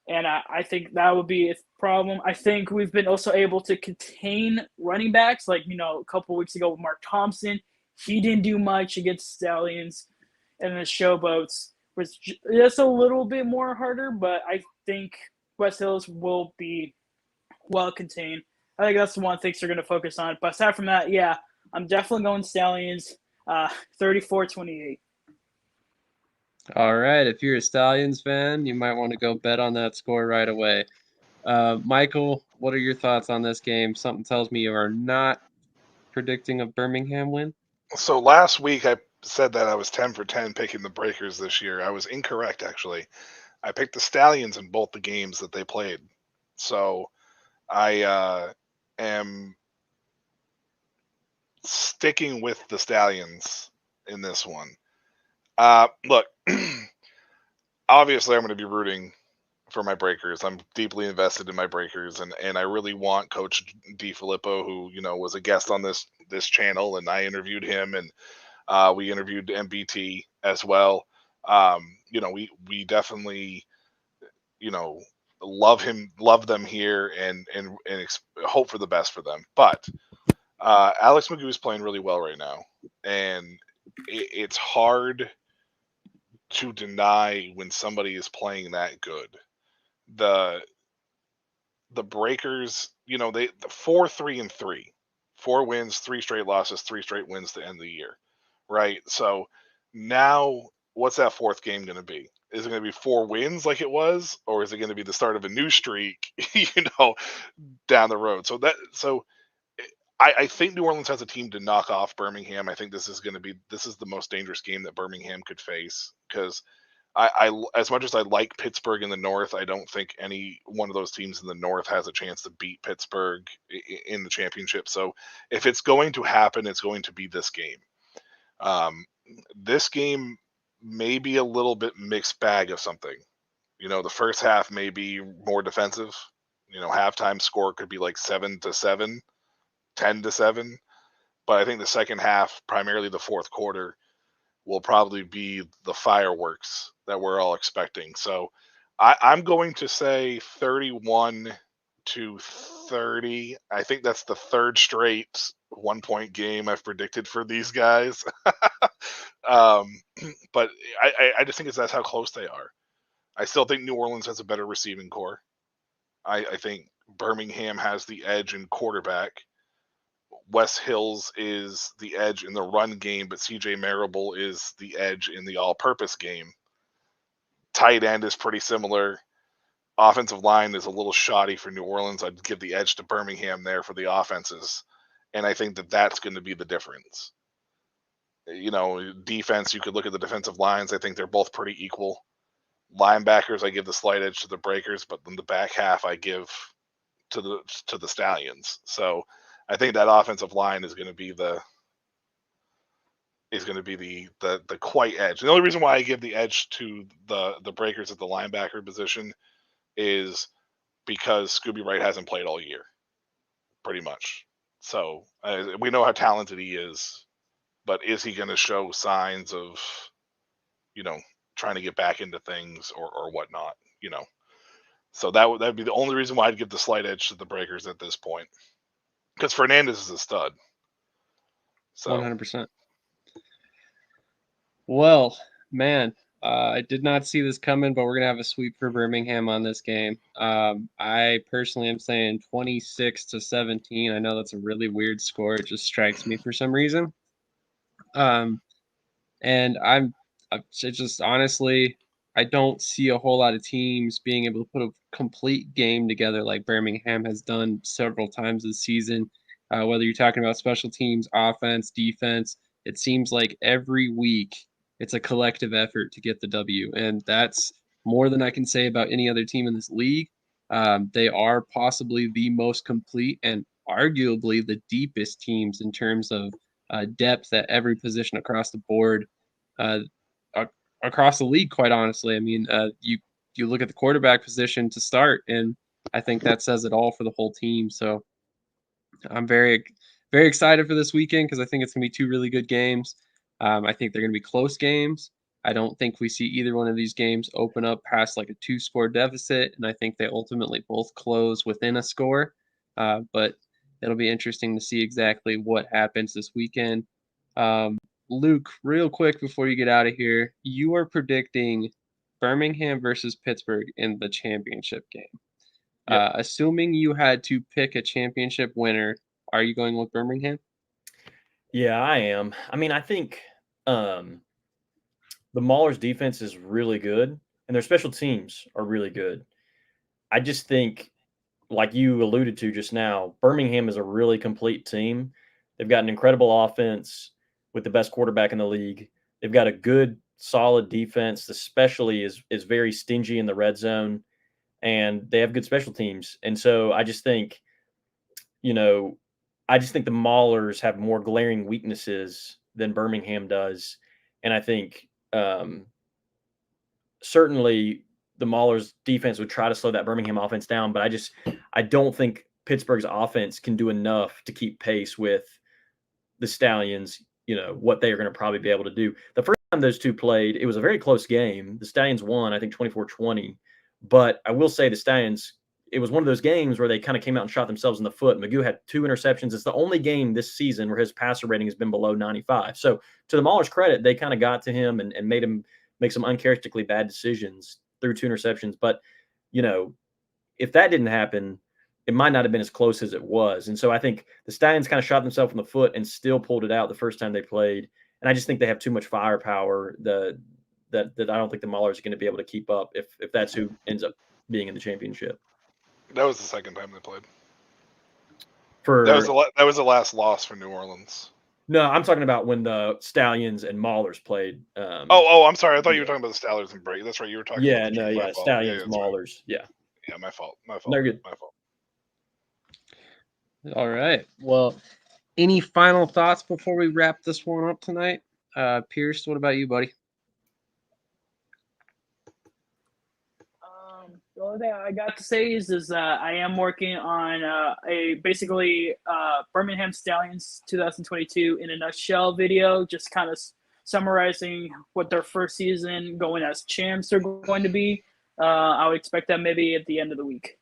And I think that would be a problem. I think we've been also able to contain running backs, like, a couple weeks ago with Mark Thompson. He didn't do much against Stallions, and the Showboats was just a little bit more harder, but I think West Hills will be well contained. I think that's the one thing they're going to focus on. But aside from that, yeah, I'm definitely going Stallions 34-28.
All right. If you're a Stallions fan, you might want to go bet on that score right away. Michael, what are your thoughts on this game? Something tells me you are not predicting a Birmingham win.
So last week I said that I was 10 for 10 picking the Breakers this year. I was incorrect, actually. I picked the Stallions in both the games that they played. So I am sticking with the Stallions in this one. Look, obviously I'm going to be rooting for my Breakers. I'm deeply invested in my Breakers, and I really want Coach DiFilippo, who was a guest on this channel, and I interviewed him, and we interviewed MBT as well. We definitely love them here, and hope for the best for them. But Alex Magoo is playing really well right now, and it's hard to deny when somebody is playing that good. The Breakers, they 4-3-3, 4 wins, 3 straight losses, 3 straight wins to end the year, right? So now, what's that fourth game going to be? Is it going to be 4 wins like it was, or is it going to be the start of a new streak, down the road? So I think New Orleans has a team to knock off Birmingham. I think this is the most dangerous game that Birmingham could face, because I as much as I like Pittsburgh in the North, I don't think any one of those teams in the North has a chance to beat Pittsburgh in the championship. So if it's going to happen, it's going to be this game. This game may be a little bit mixed bag of something. The first half may be more defensive. Halftime score could be like 7-7, 10-7. But I think the second half, primarily the fourth quarter, will probably be the fireworks that we're all expecting. So I'm going to say 31-28 to 30. I think that's the third straight 1-point game I've predicted for these guys. But I just think that's how close they are. I still think New Orleans has a better receiving core. I think Birmingham has the edge in quarterback. Wes Hills is the edge in the run game, but CJ Marable is the edge in the all-purpose game. Tight end is pretty similar. Offensive line is a little shoddy for New Orleans. I'd give the edge to Birmingham there for the offenses, and I think that that's going to be the difference. Defense, you could look at the defensive lines. I think they're both pretty equal. Linebackers, I give the slight edge to the Breakers, but then the back half I give to the Stallions. So I think that offensive line is going to be the quite edge. The only reason why I give the edge to the Breakers at the linebacker position is because Scooby Wright hasn't played all year, pretty much. So we know how talented he is, but is he going to show signs of, trying to get back into things or whatnot? So that'd be the only reason why I'd give the slight edge to the Breakers at this point, because Fernandez is a stud. So
100%. Well, man, I did not see this coming, but we're going to have a sweep for Birmingham on this game. I personally am saying 26-17. I know that's a really weird score. It just strikes me for some reason. And it just honestly, I don't see a whole lot of teams being able to put a complete game together like Birmingham has done several times this season. Whether you're talking about special teams, offense, defense, it seems like every week it's a collective effort to get the W. And that's more than I can say about any other team in this league. They are possibly the most complete and arguably the deepest teams in terms of depth at every position across the board, across the league. Quite honestly, I mean, you look at the quarterback position to start, and I think that says it all for the whole team. So I'm very, very excited for this weekend because I think it's going to be two really good games. I think they're going to be close games. I don't think we see either one of these games open up past like a 2-score deficit, and I think they ultimately both close within a score. But it'll be interesting to see exactly what happens this weekend. Luke, real quick before you get out of here, you are predicting Birmingham versus Pittsburgh in the championship game.
Yep.
Assuming you had to pick a championship winner, are you going with Birmingham?
Yeah, I am. I mean, I think the Maulers' defense is really good, and their special teams are really good. I just think, like you alluded to just now, Birmingham is a really complete team. They've got an incredible offense with the best quarterback in the league. They've got a good, solid defense, especially is very stingy in the red zone, and they have good special teams. And so I just think, the Maulers have more glaring weaknesses than Birmingham does. And I think certainly the Maulers defense would try to slow that Birmingham offense down, but I don't think Pittsburgh's offense can do enough to keep pace with the Stallions, what they are going to probably be able to do. The first time those two played, it was a very close game. The Stallions won, I think 24-20, but I will say the Stallions, it was one of those games where they kind of came out and shot themselves in the foot. Magoo had 2 interceptions. It's the only game this season where his passer rating has been below 95. So to the Maulers' credit, they kind of got to him and made him make some uncharacteristically bad decisions through 2 interceptions. But, if that didn't happen, it might not have been as close as it was. And so I think the Stallions kind of shot themselves in the foot and still pulled it out the first time they played. And I just think they have too much firepower that I don't think the Maulers are going to be able to keep up if that's who ends up being in the championship.
That was the second time they played.
For
that was the last loss for New Orleans.
No, I'm talking about when the Stallions and Maulers played.
I'm sorry. I thought you were talking about the Stallions and Brady. That's right. You were talking about the
Stallions, Maulers. Right. Yeah.
Yeah, my fault.
They're good.
My fault.
All right. Well, any final thoughts before we wrap this one up tonight? Pierce, what about you, buddy?
The only thing I got to say is I am working on a basically Birmingham Stallions 2022 in a nutshell video, just kind of summarizing what their first season going as champs are going to be. I would expect that maybe at the end of the week.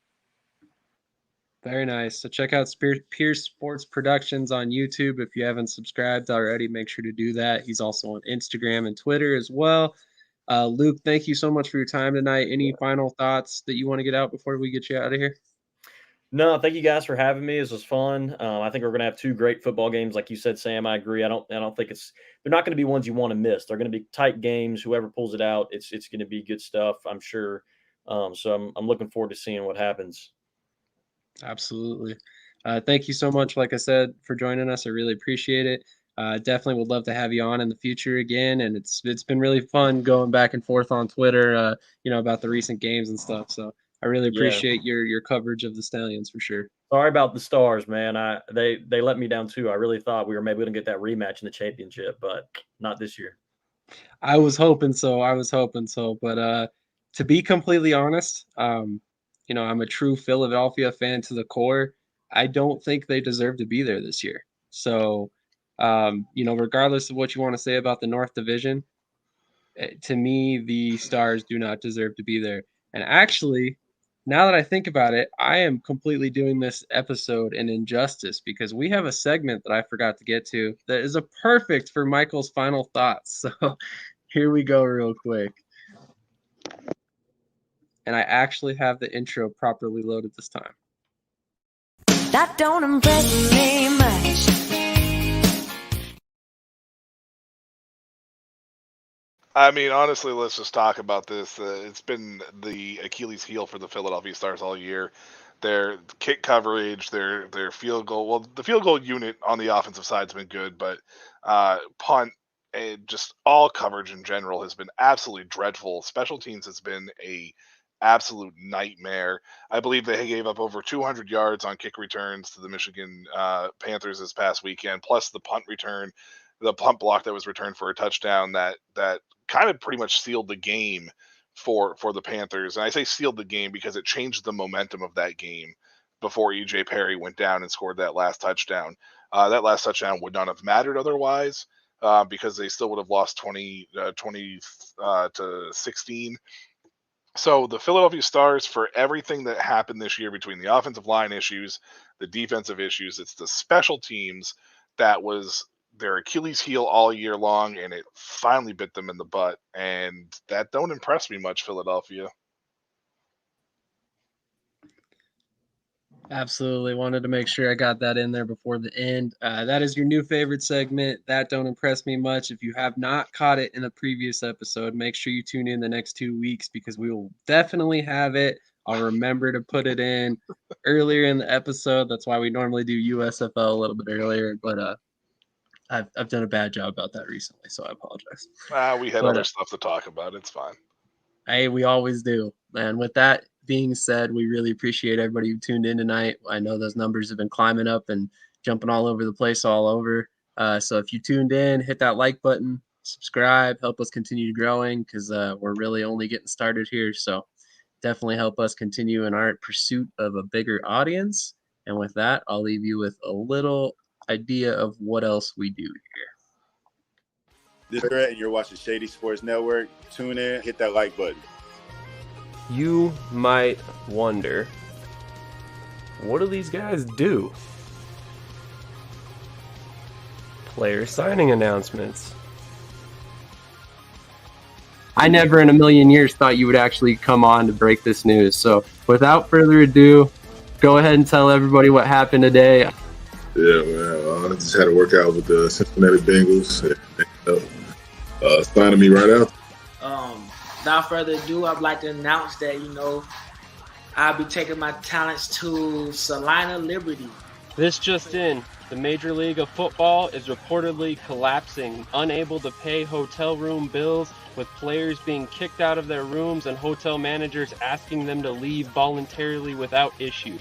Very nice. So check out Pierce Sports Productions on YouTube. If you haven't subscribed already, make sure to do that. He's also on Instagram and Twitter as well. Luke, thank you so much for your time tonight. Any final thoughts that you want to get out before we get you out of here?
No, thank you guys for having me. This was fun. I think we're going to have two great football games, like you said, Sam. I agree. I don't think they're not going to be ones you want to miss. They're going to be tight games. Whoever pulls it out, it's going to be good stuff, I'm sure. So I'm looking forward to seeing what happens.
Absolutely. Thank you so much, like I said, for joining us. I really appreciate it. Definitely would love to have you on in the future again. And it's been really fun going back and forth on Twitter, about the recent games and stuff. So I really appreciate your coverage of the Stallions for sure.
Sorry about the Stars, man. They let me down too. I really thought we were maybe going to get that rematch in the championship, but not this year.
I was hoping so. But to be completely honest, I'm a true Philadelphia fan to the core. I don't think they deserve to be there this year. So, regardless of what you want to say about the North Division, to me, the Stars do not deserve to be there. And actually, now that I think about it, I am completely doing this episode an injustice because we have a segment that I forgot to get to that is a perfect for Michael's final thoughts. So here we go real quick. And I actually have the intro properly loaded this time.
That don't impress me much.
I mean, honestly, let's just talk about this. It's been the Achilles heel for the Philadelphia Stars all year. Their kick coverage, their field goal. Well, the field goal unit on the offensive side's been good, but punt and just all coverage in general has been absolutely dreadful. Special teams has been a absolute nightmare. I believe they gave up over 200 yards on kick returns to the Michigan Panthers this past weekend, plus the punt return, the punt block that was returned for a touchdown that kind of pretty much sealed the game for the Panthers. And I say sealed the game because it changed the momentum of that game before EJ Perry went down and scored that last touchdown. That last touchdown would not have mattered otherwise because they still would have lost 20 to 16. So the Philadelphia Stars, for everything that happened this year between the offensive line issues, the defensive issues, it's the special teams that was their Achilles heel all year long, and it finally bit them in the butt. And that don't impress me much, Philadelphia.
Absolutely. Wanted to make sure I got that in there before the end. That is your new favorite segment. That don't impress me much. If you have not caught it in a previous episode, make sure you tune in the next 2 weeks because we will definitely have it. I'll remember to put it in earlier in the episode. That's why we normally do USFL a little bit earlier, but I've done a bad job about that recently, so I apologize.
We had other stuff to talk about. It's fine.
Hey, we always do. And with that being said, we really appreciate everybody who tuned in tonight. I know those numbers have been climbing up and jumping all over the place all over. So if you tuned in, hit that like button, subscribe, help us continue growing because we're really only getting started here. So definitely help us continue in our pursuit of a bigger audience. And with that, I'll leave you with a little idea of what else we do here.
This is Brett, and you're watching Shady Sports Network. Tune in, hit that like button.
You might wonder, what do these guys do? Player signing announcements. I never in a million years thought you would actually come on to break this news. So without further ado, go ahead and tell everybody what happened today.
Yeah, man. I just had to work out with the Cincinnati Bengals. Signing me right out.
Without further ado, I'd like to announce that, I'll be taking my talents to Salina Liberty.
This just in, the Major League of Football is reportedly collapsing, unable to pay hotel room bills, with players being kicked out of their rooms and hotel managers asking them to leave voluntarily without issue.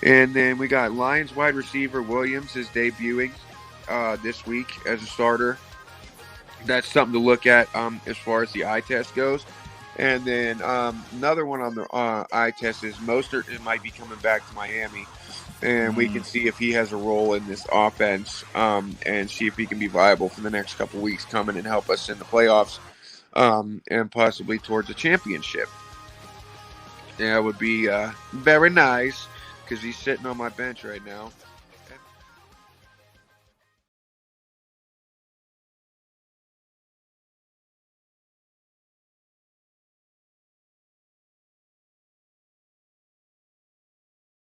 And then we got Lions wide receiver Williams is debuting this week as a starter. That's something to look at as far as the eye test goes. And then another one on the eye test is Mostert might be coming back to Miami. And we can see if he has a role in this offense and see if he can be viable for the next couple weeks coming and help us in the playoffs and possibly towards a championship. Yeah, it would be very nice because he's sitting on my bench right now.